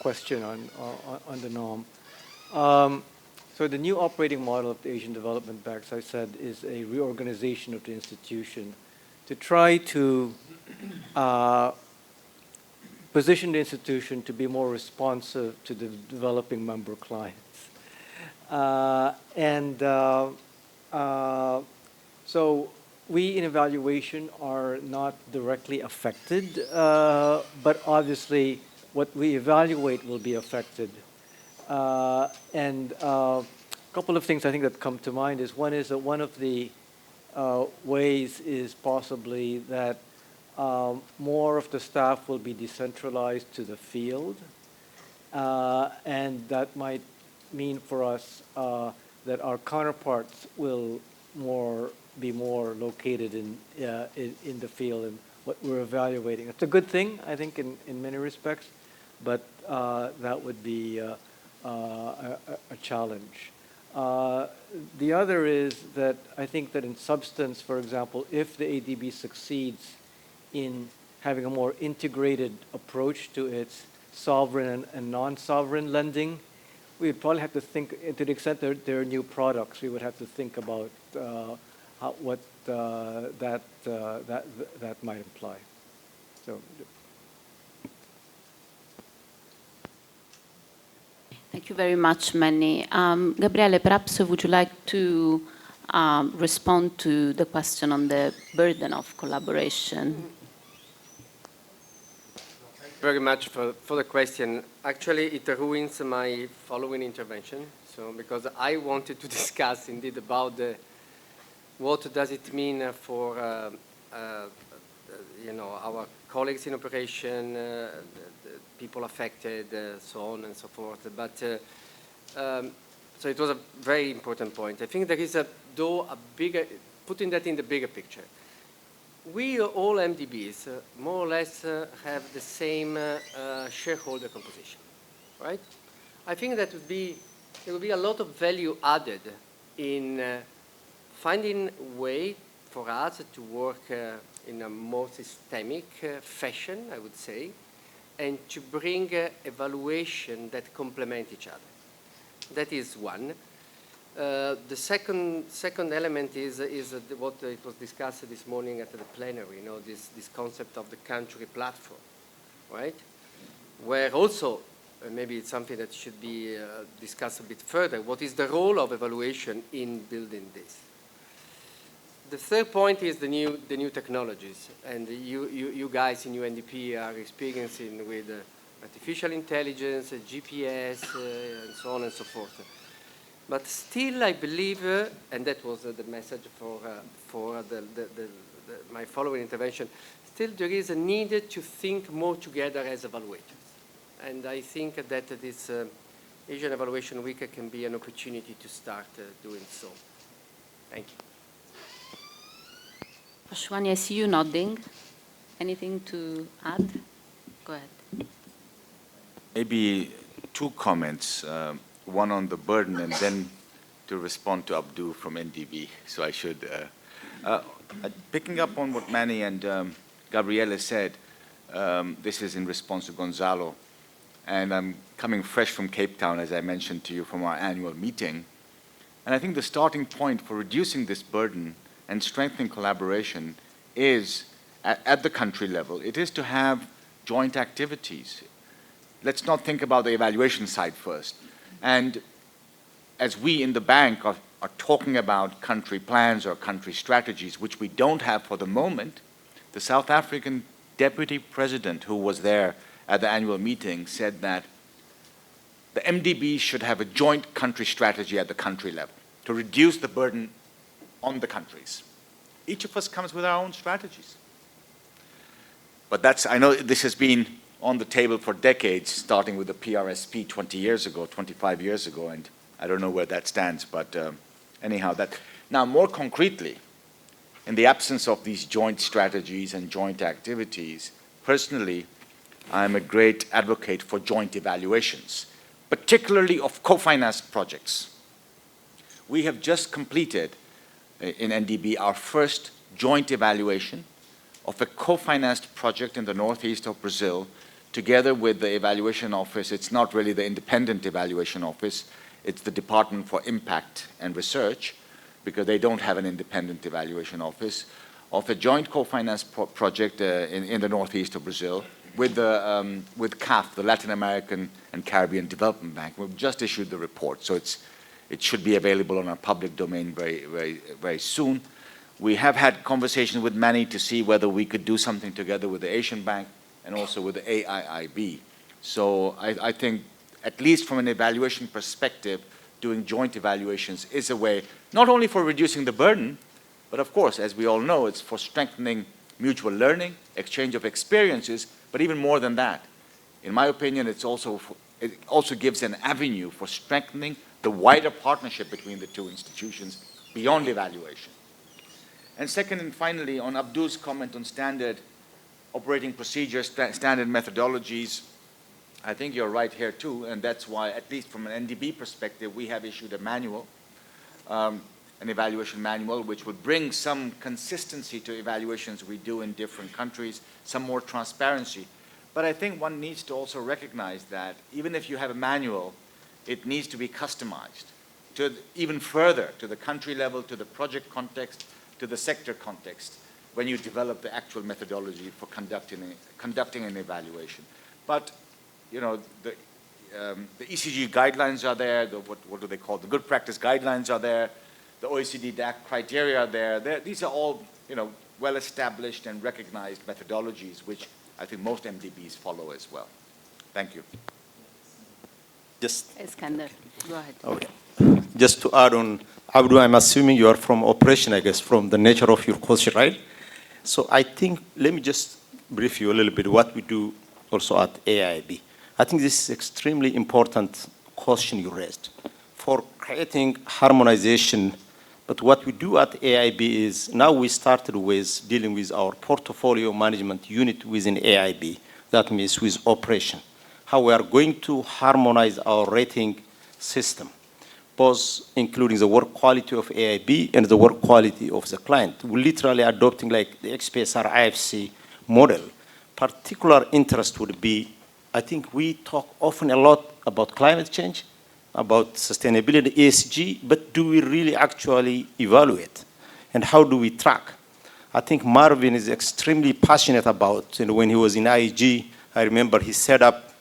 question on the norm. So the new operating model of the Asian Development Bank, as I said, is a reorganization of the institution to try to position the institution to be more responsive to the developing member clients. So we in evaluation are not directly affected, but obviously what we evaluate will be affected. A couple of things I think that come to mind is one is that one of the ways is possibly that more of the staff will be decentralized to the field, and that might mean for us that our counterparts will be more located in the field and what we're evaluating. It's a good thing, I think, in many respects, but that would be a challenge. The other is that I think that in substance, for example, if the ADB succeeds in having a more integrated approach to its sovereign and non-sovereign lending, we would probably have to think, to the extent that there are new products, we would have to think about what that might imply. So. Thank you very much, Manny. Gabriele, perhaps would you like to respond to the question on the burden of collaboration? Thank you very much for the question. Actually, it ruins my following intervention. So, because I wanted to discuss indeed about what does it mean for our colleagues in operation, people affected, so on and so forth. But so it was a very important point. I think there is a bigger, putting that in the bigger picture. We all MDBs more or less have the same shareholder composition, right? I think that there would be a lot of value added in finding a way for us to work in a more systemic fashion, I would say, and to bring evaluation that complement each other. That is one. The second element is what it was discussed this morning at the plenary, you know, this concept of the country platform, right? Where also, maybe it's something that should be discussed a bit further, what is the role of evaluation in building this? The third point is the new technologies, and you guys in UNDP are experiencing with artificial intelligence, GPS, and so on and so forth. But still, I believe, and that was the message for my following intervention, still there is a need to think more together as evaluators. And I think that this Asian Evaluation Week can be an opportunity to start doing so. Thank you. Ashwani, I see you nodding. Anything to add? Go ahead. Maybe two comments, one on the burden and then to respond to Abdul from NDB. So I should, picking up on what Manny and Gabriele said, this is in response to Gonzalo, and I'm coming fresh from Cape Town, as I mentioned to you, from our annual meeting. And I think the starting point for reducing this burden and strengthening collaboration is, at the country level, it is to have joint activities. Let's not think about the evaluation side first. And as we in the bank are talking about country plans or country strategies, which we don't have for the moment, the South African deputy president who was there at the annual meeting said that the MDBs should have a joint country strategy at the country level to reduce the burden on the countries. Each of us comes with our own strategies. But that's, I know this has been on the table for decades, starting with the PRSP 20 years ago, 25 years ago, and I don't know where that stands, but anyhow, that. Now, more concretely, in the absence of these joint strategies and joint activities, personally, I'm a great advocate for joint evaluations, particularly of co-financed projects. We have just completed in NDB our first joint evaluation of a co-financed project in the northeast of Brazil, together with the evaluation office. It's not really the independent evaluation office, it's the Department for Impact and Research, because they don't have an independent evaluation office, of a joint co-finance project in the northeast of Brazil with CAF, the Latin American and Caribbean Development Bank. We've just issued the report, so it should be available on our public domain very soon. We have had conversations with Manny to see whether we could do something together with the Asian Bank and also with the AIIB. So I think, at least from an evaluation perspective, doing joint evaluations is a way, not only for reducing the burden, but of course, as we all know, it's for strengthening mutual learning, exchange of experiences, but even more than that. In my opinion, it also gives an avenue for strengthening the wider partnership between the two institutions beyond evaluation. And second and finally, on Abdul's comment on standard operating procedures, standard methodologies, I think you're right here too, and that's why, at least from an NDB perspective, we have issued a manual, an evaluation manual, which would bring some consistency to evaluations we do in different countries, some more transparency. But I think one needs to also recognize that even if you have a manual, it needs to be customized to even further, to the country level, to the project context, to the sector context, when you develop the actual methodology for conducting an evaluation. But, you know, the ECG guidelines are there, what do they call, the good practice guidelines are there, the OECD DAC criteria are there. These are all, you know, well-established and recognized methodologies, which I think most MDBs follow as well. Thank you. Just Iskander, go ahead. Okay. Just to add on, Abdu, I'm assuming you are from operation, I guess, from the nature of your question, right? So I think, let me just brief you a little bit what we do also at AIB. I think this is extremely important question you raised for creating harmonization. But what we do at AIB is, now we started with dealing with our portfolio management unit within AIB. That means with operation. How we are going to harmonize our rating system. both including the work quality of AIB and the work quality of the client. We're literally adopting like the XPSR IFC model. Particular interest would be, I think we talk often a lot about climate change, about sustainability, ESG, but do we really actually evaluate? And how do we track? I think Marvin is extremely passionate about, when he was in IEG, I remember he set up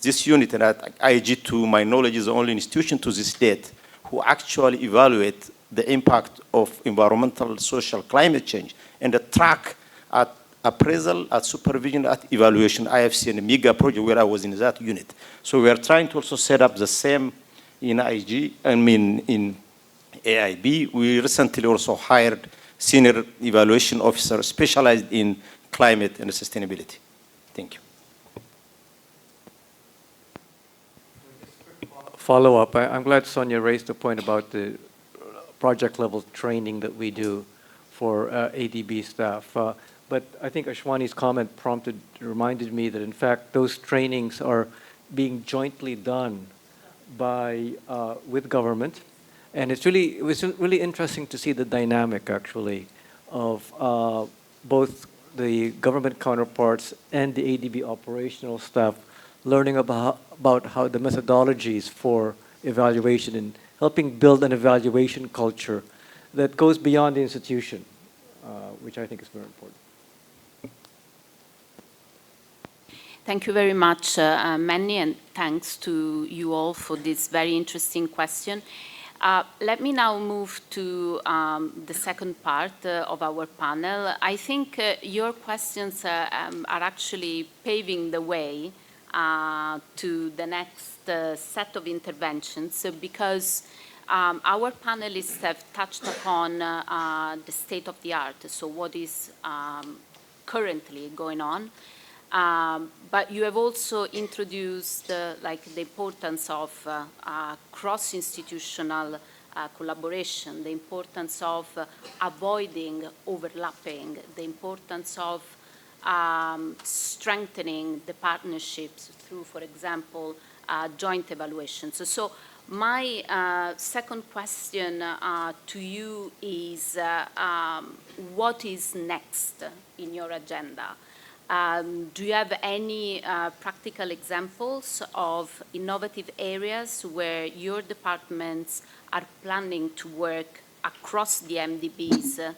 this unit, and at IEG, to my knowledge, is the only institution to this date who actually evaluate the impact of environmental, social, climate change, and the track at appraisal, at supervision, at evaluation, IFC, and a mega project where I was in that unit. So we are trying to also set up the same in IEG, in AIB. We recently also hired senior evaluation officer specialized in climate and sustainability. Thank you. Follow-up. I'm glad Sonia raised the point about the project-level training that we do for ADB staff. But I think Ashwani's comment reminded me that, in fact, those trainings are being jointly done with government. And it was really interesting to see the dynamic, actually, of both the government counterparts and the ADB operational staff learning about how the methodologies for evaluation and helping build an evaluation culture that goes beyond the institution, which I think is very important. Thank you very much, Manny, and thanks to you all for this very interesting question. Let me now move to the second part of our panel. I think your questions are actually paving the way to the next set of interventions, because our panelists have touched upon the state of the art, so what is currently going on. But you have also introduced the importance of cross-institutional collaboration, the importance of avoiding overlapping, the importance of strengthening the partnerships through, for example, joint evaluations. So my second question to you is, what is next in your agenda? Do you have any practical examples of innovative areas where your departments are planning to work across the MDBs,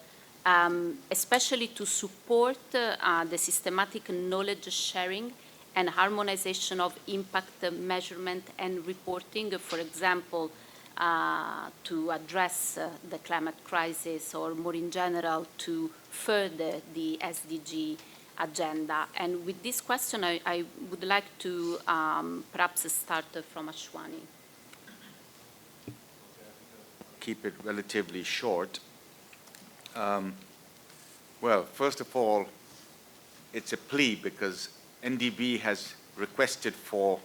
especially to support the systematic knowledge sharing and harmonization of impact measurement and reporting, for example, to address the climate crisis, or more in general to further the SDG agenda? And with this question, I would like to perhaps start from Ashwani. Keep it relatively short. Well, first of all, it's a plea because NDB has requested for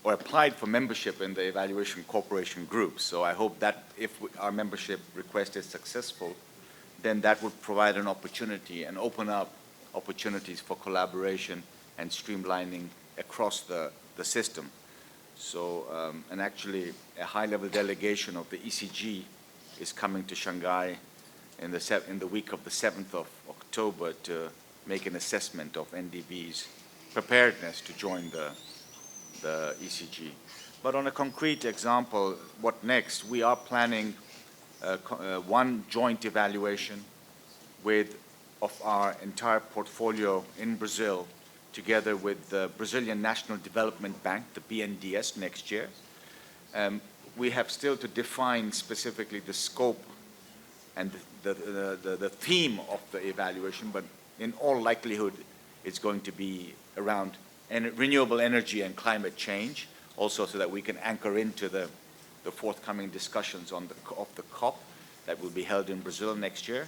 or applied for membership in the Evaluation Cooperation Group. So I hope that if our membership request is successful, then that would provide an opportunity and open up opportunities for collaboration and streamlining across the system. So, and actually a high-level delegation of the ECG is coming to Shanghai in the week of the 7th of October to make an assessment of NDB's preparedness to join the ECG. But on a concrete example, what next? We are planning one joint evaluation of our entire portfolio in Brazil, together with the Brazilian National Development Bank, the BNDES, next year. We have still to define specifically the scope and the theme of the evaluation, but in all likelihood, it's going to be around renewable energy and climate change, also so that we can anchor into the forthcoming discussions of the COP that will be held in Brazil next year.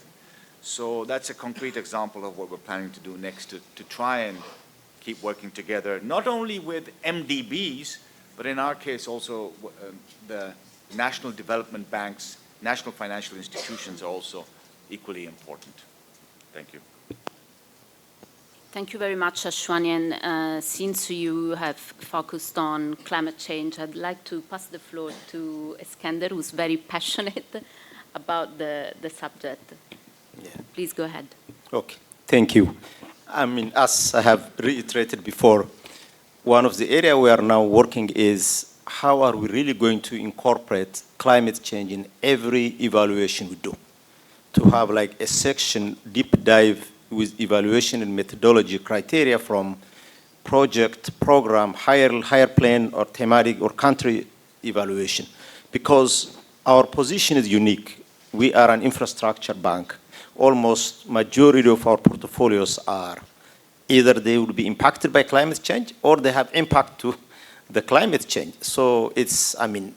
So that's a concrete example of what we're planning to do next, to try and keep working together, not only with MDBs, but in our case also the national development banks, national financial institutions are also equally important. Thank you. Thank you very much, Ashwani. And since you have focused on climate change, I'd like to pass the floor to Eskander, who's very passionate about the subject. Yeah. Please go ahead. Okay, thank you. I mean, as I have reiterated before, one of the areas we are now working is how are we really going to incorporate climate change in every evaluation we do? To have like a section, deep dive with evaluation and methodology criteria from project, program, higher plane or thematic or country evaluation. Because our position is unique. We are an infrastructure bank. Almost majority of our portfolios are either they will be impacted by climate change or they have impact to the climate change. So it's, I mean,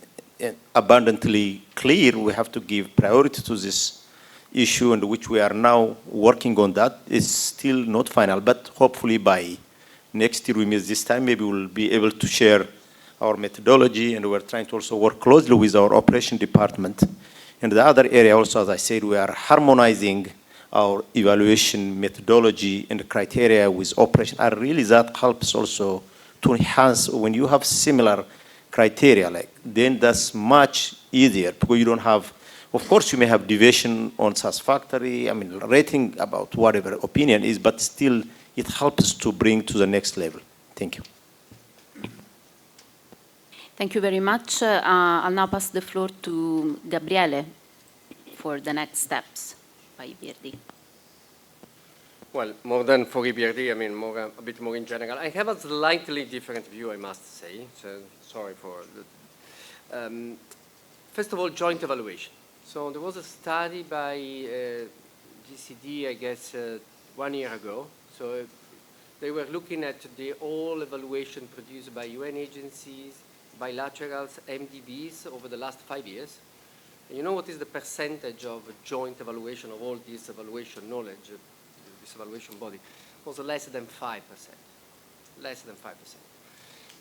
abundantly clear we have to give priority to this issue, and which we are now working on. That is still not final, but hopefully by next year we meet this time, maybe we'll be able to share our methodology, and we're trying to also work closely with our operation department. And the other area also, as I said, we are harmonizing our evaluation methodology and criteria with operation. And really that helps also to enhance when you have similar criteria, like then that's much easier because you don't have, of course, you may have deviation on satisfactory, I mean, rating about whatever opinion is, but still it helps to bring to the next level. Thank you. Thank you very much. I'll now pass the floor to Gabriele for the next steps by EBRD. Well, more than for EBRD, I mean, a bit more in general. I have a slightly different view, I must say, so sorry for that. First of all, joint evaluation. So there was a study by GCD, I guess, 1 year ago. So they were looking at the all evaluation produced by UN agencies, bilaterals, MDBs over the last 5 years. And you know what is the percentage of joint evaluation of all this evaluation knowledge, this evaluation body? It was less than 5%. Less than 5%.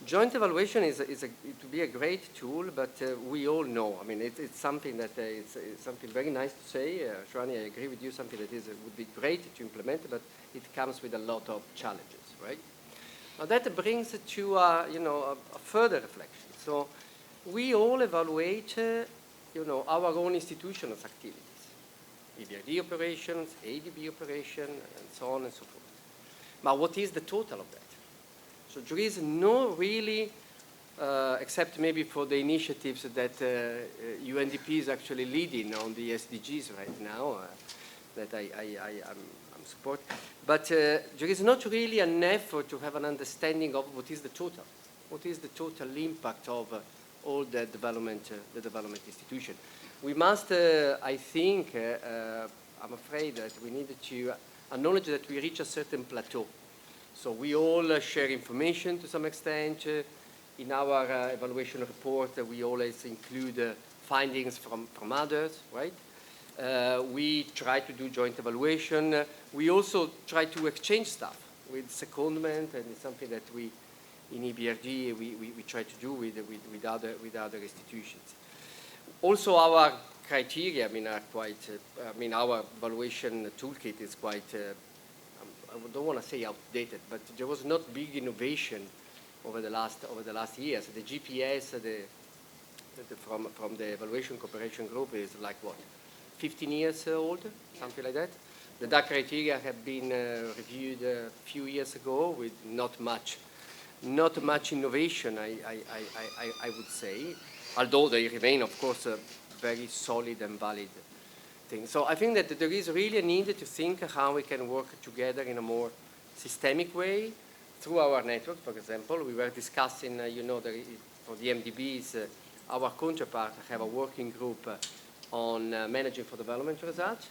Joint evaluation is to be a great tool, but we all know. I mean, it's something that it's something very nice to say. Shwani, I agree with you. Something that would be great to implement, but it comes with a lot of challenges, right? Now that brings to you know, a further reflection. So we all evaluate you know, our own institutions' activities, EBRD operations, ADB operation, and so on and so forth. But what is the total of that? So there is no really, except maybe for the initiatives that UNDP is actually leading on the SDGs right now, that I'm supporting. But there is not really an effort to have an understanding of what is the total. What is the total impact of all the development institution? We must, I think, I'm afraid that we need to acknowledge that we reach a certain plateau. So we all share information to some extent. In our evaluation report, we always include findings from others, right? We try to do joint evaluation. We also try to exchange stuff with secondment, and it's something that we, in EBRD, we try to do with other institutions. Also, our criteria, I mean, are quite, I mean, our evaluation toolkit is quite, I don't want to say outdated, but there was not big innovation over the last years. The GPS from the Evaluation Cooperation Group is like what, 15 years old, something like that. The DAC criteria have been reviewed a few years ago with not much innovation, I would say, although they remain, of course, very solid and valid. So I think that there is really a need to think how we can work together in a more systemic way through our network. For example, we were discussing, you know, for the MDBs, our counterpart have a working group on managing for development results.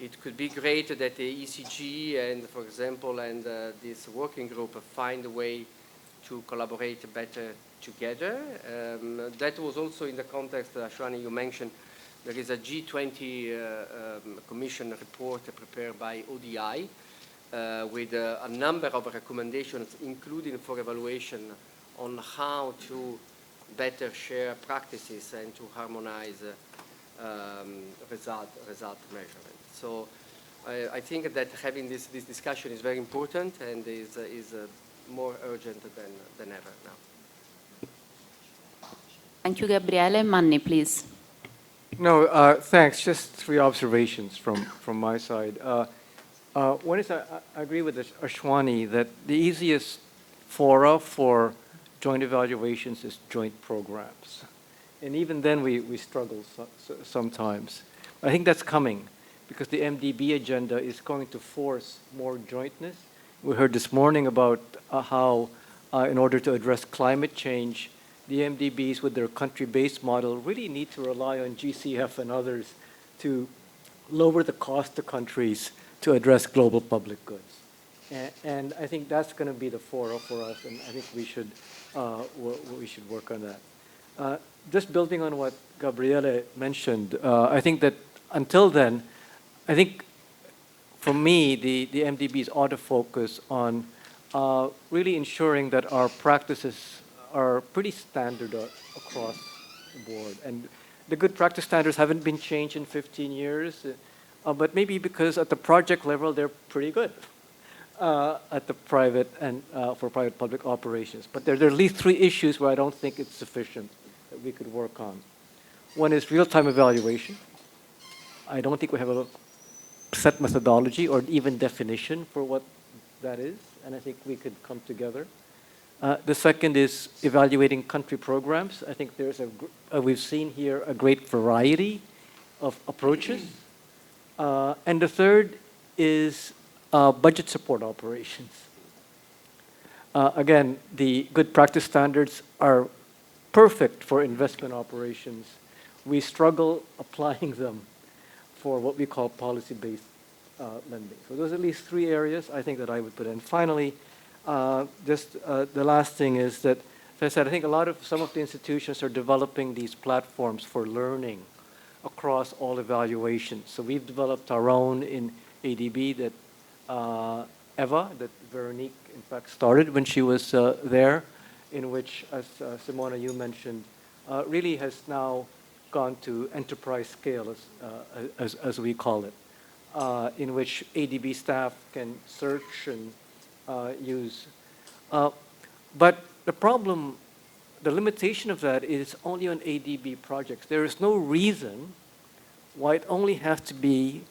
It could be great that the ECG and, for example, and this working group find a way to collaborate better together. That was also in the context, Ashwani, you mentioned, there is a G20 Commission report prepared by ODI with a number of recommendations, including for evaluation on how to better share practices and to harmonize result measurement. So I think that having this discussion is very important and is more urgent than ever now. Thank you, Gabriele. Manni, please. No, thanks. Just three observations from my side. One is I agree with Ashwani that the easiest fora for joint evaluations is joint programs. And even then we struggle sometimes. I think that's coming because the MDB agenda is going to force more jointness. We heard this morning about how in order to address climate change, the MDBs with their country-based model really need to rely on GCF and others to lower the cost to countries to address global public goods. And I think that's going to be the fora for us, and I think we should work on that. Just building on what Gabriele mentioned, I think that until then, I think for me, the MDBs ought to focus on really ensuring that our practices are pretty standard across the board. And the good practice standards haven't been changed in 15 years, but maybe because at the project level, they're pretty good at the private and for private public operations. But there are at least three issues where I don't think it's sufficient that we could work on. One is real-time evaluation. I don't think we have a set methodology or even definition for what that is, and I think we could come together. The second is evaluating country programs. I think there's we've seen here a great variety of approaches. And the third is budget support operations. Again, the good practice standards are perfect for investment operations. We struggle applying them for what we call policy-based lending. So those are at least three areas I think that I would put in. Finally, the last thing is that, as I said, I think some of the institutions are developing these platforms for learning across all evaluations. So we've developed our own in ADB that Eva, that Veronique in fact started when she was there, in which, as Simona, you mentioned, really has now gone to enterprise scale, as we call it, in which ADB staff can search and use. But the problem, the limitation of that is only on ADB projects. There is no reason why it only has to be,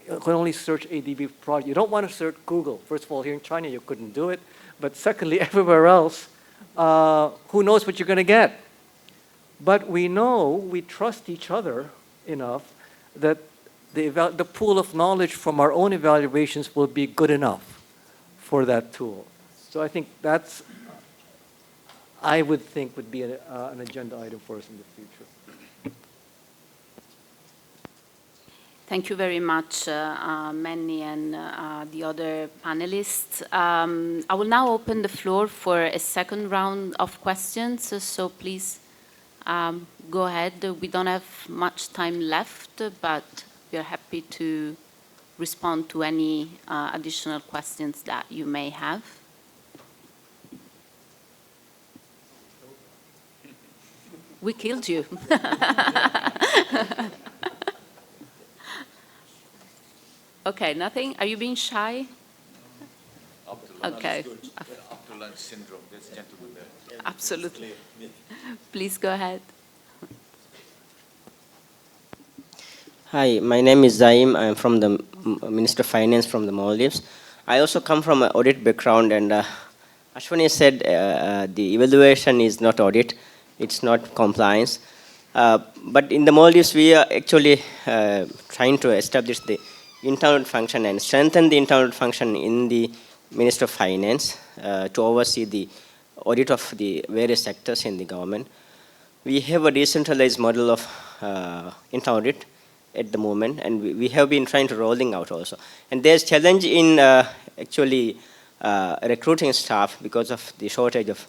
you can only search ADB project. You don't want to search Google. First of all, here in China, you couldn't do it. But secondly, everywhere else, who knows what you're going to get? But we know, we trust each other enough that the pool of knowledge from our own evaluations will be good enough for that tool. So I think that's, I would think, would be an agenda item for us in the future. Thank you very much, Manny and the other panelists. I will now open the floor for a second round of questions, so please go ahead. We don't have much time left, but we are happy to respond to any additional questions that you may have. We killed you. Okay, nothing? Are you being shy? Okay. After lunch syndrome, there's a gentleman there. Absolutely. Please go ahead. Hi, my name is Zaim. I'm from the Minister of Finance from the Maldives. I also come from an audit background, and Ashwani said the evaluation is not audit, it's not compliance. But in the Maldives, we are actually trying to establish the internal function and strengthen the internal function in the Minister of Finance to oversee the audit of the various sectors in the government. We have a decentralized model of internal audit at the moment, and we have been trying to rolling out also. And there's challenge in actually recruiting staff because of the shortage of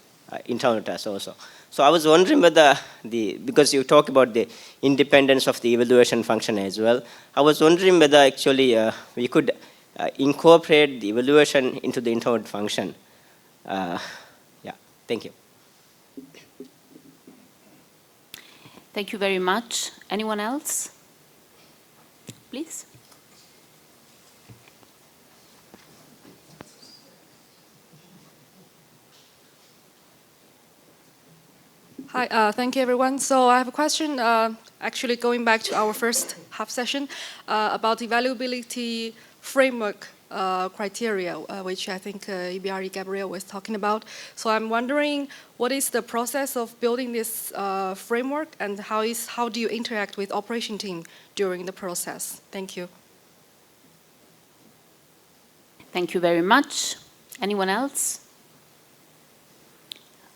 internal tasks also. So I was wondering whether because you talk about the independence of the evaluation function as well, I was wondering whether actually we could incorporate the evaluation into the internal function. Yeah, thank you. Thank you very much. Anyone else? Please. Hi, thank you everyone. So I have a question, actually going back to our first half session about evaluability framework criteria, which I think EBRE Gabriel was talking about. So I'm wondering, what is the process of building this framework, and how do you interact with operation team during the process? Thank you. Thank you very much. Anyone else?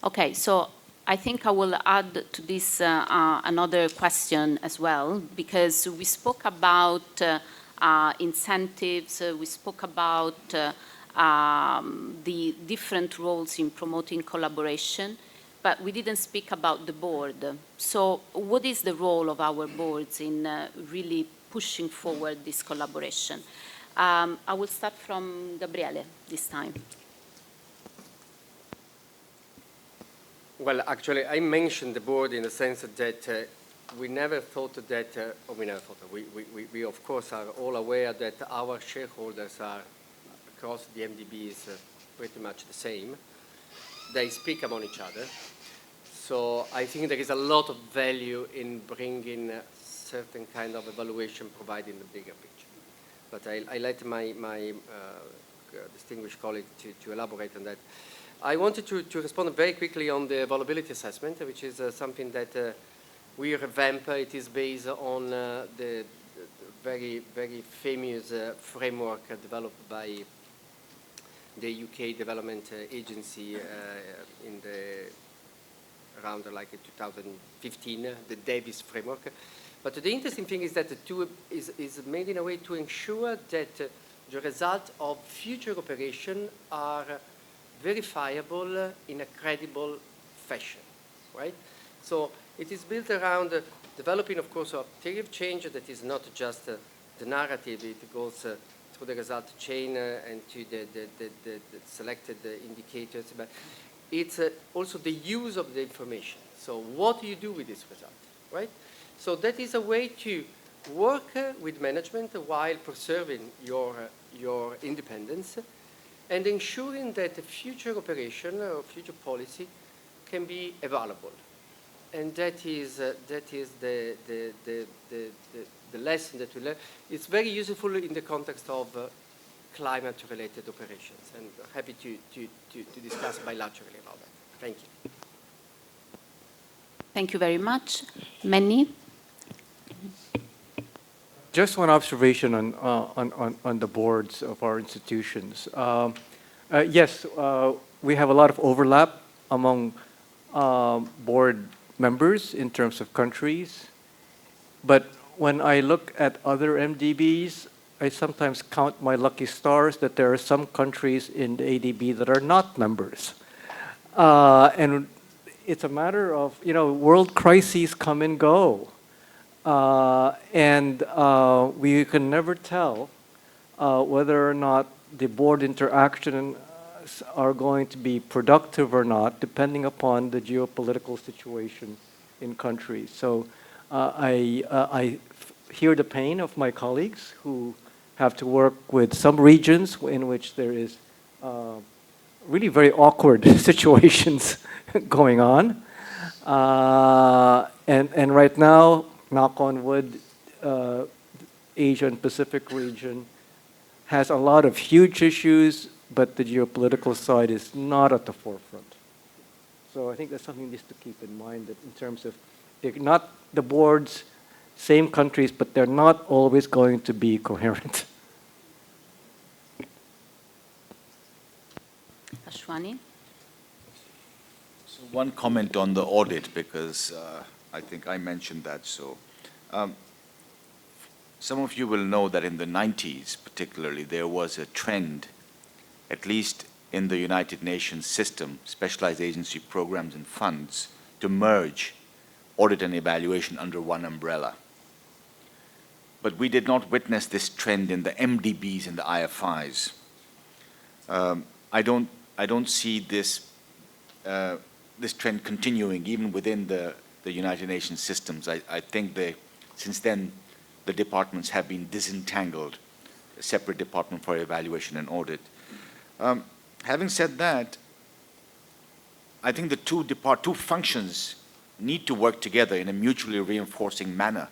Okay, so I think I will add to this another question as well, because we spoke about incentives, we spoke about the different roles in promoting collaboration, but we didn't speak about the board. So what is the role of our boards in really pushing forward this collaboration? I will start from Gabriele this time. Well, actually, I mentioned the board in the sense that we never thought that, we of course are all aware that our shareholders are across the MDBs pretty much the same. They speak among each other. So I think there is a lot of value in bringing certain kind of evaluation providing the bigger picture. But I let my distinguished colleague to elaborate on that. I wanted to respond very quickly on the vulnerability assessment, which is something that we revamp. It is based on the very, very famous framework developed by the UK Development Agency in around like 2015, the Davis framework. But the interesting thing is that the two is made in a way to ensure that the result of future operation are verifiable in a credible fashion, right? So it is built around developing, of course, a theory of change that is not just the narrative. It goes through the result chain and to the selected indicators, but it's also the use of the information. So what do you do with this result, right? So that is a way to work with management while preserving your independence and ensuring that the future operation or future policy can be available. And that is the lesson that we learn. It's very useful in the context of climate-related operations, and happy to discuss bilaterally about that. Thank you. Thank you very much. Manny? Just one observation on the boards of our institutions. Yes, we have a lot of overlap among board members in terms of countries. But when I look at other MDBs, I sometimes count my lucky stars that there are some countries in the ADB that are not members. And it's a matter of, world crises come and go. And we can never tell whether or not the board interactions are going to be productive or not, depending upon the geopolitical situation in countries. So I hear the pain of my colleagues who have to work with some regions in which there is really very awkward situations going on. And right now, knock on wood, Asia and Pacific region has a lot of huge issues, but the geopolitical side is not at the forefront. So I think that's something just to keep in mind, that in terms of, they're not the boards, same countries, but they're not always going to be coherent. Ashwani? So one comment on the audit, because I think I mentioned that. So some of you will know that in the 90s, particularly, there was a trend, at least in the United Nations system, specialized agency programs and funds, to merge audit and evaluation under one umbrella. But we did not witness this trend in the MDBs and the IFIs. I don't see this this trend continuing even within the United Nations systems. I think since then the departments have been disentangled, a separate department for evaluation and audit. Having said that, I think the two functions need to work together in a mutually reinforcing manner.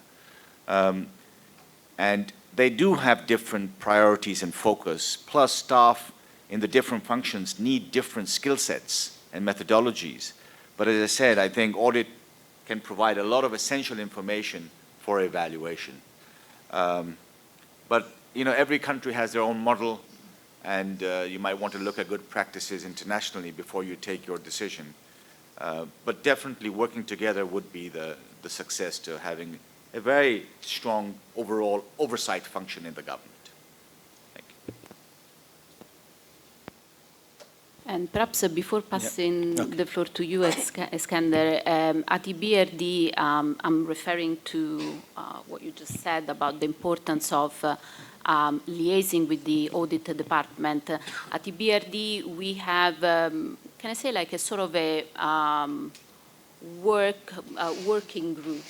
And they do have different priorities and focus, plus staff in the different functions need different skill sets and methodologies. But as I said, I think audit can provide a lot of essential information for evaluation. But every country has their own model, and you might want to look at good practices internationally before you take your decision. But definitely working together would be the success to having a very strong overall oversight function in the government. Thank you. And perhaps before passing the floor to you, Iskander, at EBRD, I'm referring to what you just said about the importance of liaising with the audit department. At EBRD, we have, can I say, like a sort of a working group,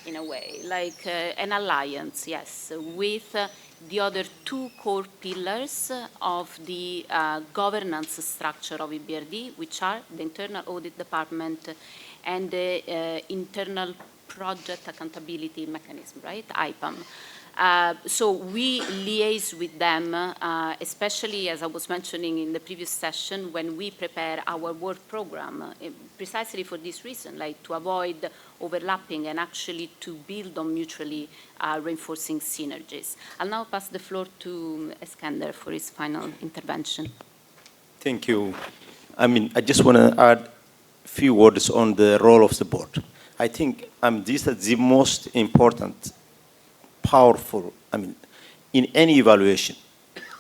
in a way, like an alliance, yes, with the other two core pillars of the governance structure of EBRD, which are the internal audit department and the internal project accountability mechanism, right, IPAM. So we liaise with them, especially as I was mentioning in the previous session, when we prepare our work program, precisely for this reason, like to avoid overlapping and actually to build on mutually reinforcing synergies. I'll now pass the floor to Iskander for his final intervention. Thank you. I just want to add a few words on the role of the board. I think this is the most important, powerful, in any evaluation,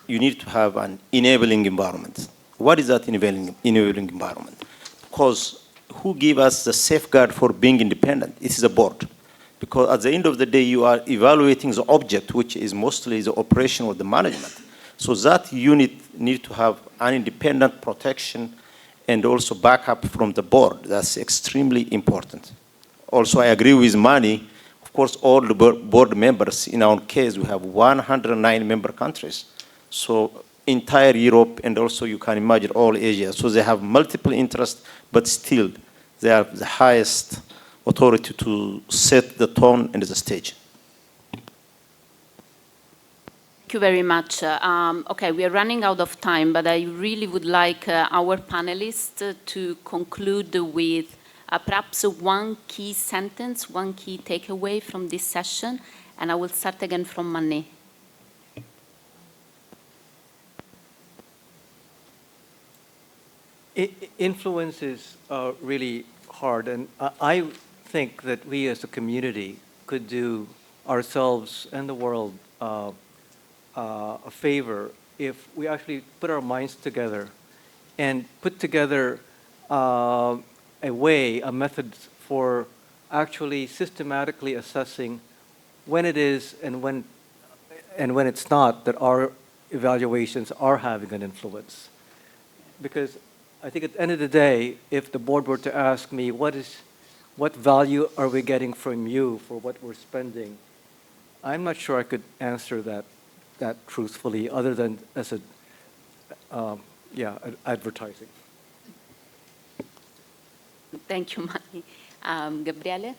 you need to have an enabling environment. What is that enabling environment? Because who give us the safeguard for being independent? It is the board. Because at the end of the day, you are evaluating the object, which is mostly the operation of the management. So that unit need to have an independent protection and also backup from the board. That's extremely important. Also, I agree with Mani. Of course, all the board members, in our case, we have 109 member countries. So entire Europe, and also you can imagine all Asia. So they have multiple interests, but still they are the highest authority to set the tone and the stage. Thank you very much. Okay, we are running out of time, but I really would like our panelists to conclude with perhaps one key sentence, one key takeaway from this session, and I will start again from Mani. Influence is really hard, and I think that we as a community could do ourselves and the world a favor if we actually put our minds together and put together a method for actually systematically assessing when it is and when it's not that our evaluations are having an influence. Because I think at the end of the day, if the board were to ask me, what value are we getting from you for what we're spending, I'm not sure I could answer that truthfully, other than as advertising. Thank you, Mani. Gabriele?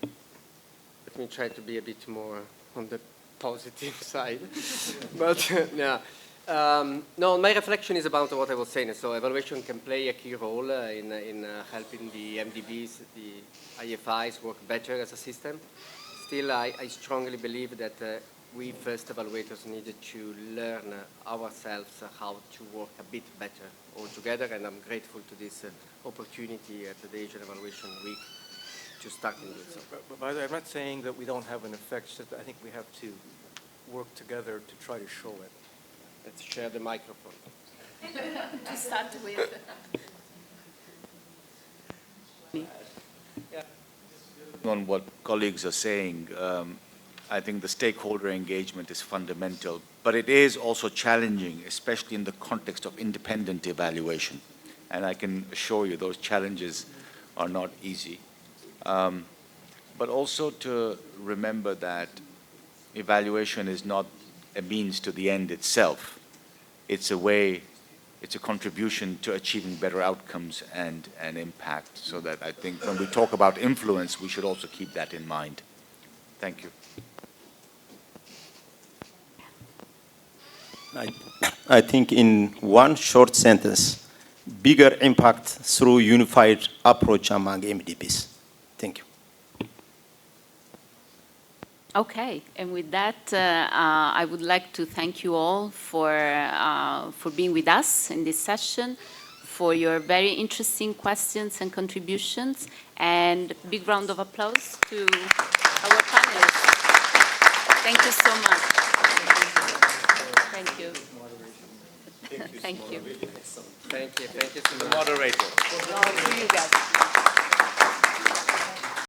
Let me try to be a bit more on the positive side. But yeah. No, my reflection is about what I was saying. So evaluation can play a key role in helping the MDBs, the IFIs work better as a system. Still, I strongly believe that we first evaluators needed to learn ourselves how to work a bit better all together, and I'm grateful to this opportunity at the Asian Evaluation Week to start in doing so. But by the way, I'm not saying that we don't have an effect, just I think we have to work together to try to show it. Let's share the microphone. To start with. On what colleagues are saying, I think the stakeholder engagement is fundamental, but it is also challenging, especially in the context of independent evaluation. And I can assure you those challenges are not easy. But also to remember that evaluation is not a means to the end itself. It's a way it's a contribution to achieving better outcomes and impact. So that I think when we talk about influence, we should also keep that in mind. Thank you. I think in one short sentence, bigger impact through unified approach among MDBs. Thank you. Okay, and with that, I would like to thank you all for being with us in this session, for your very interesting questions and contributions, and big round of applause to our panelists. Thank you so much. Thank you. Thank you. Thank you. Thank you so much. Moderator. No, to you guys.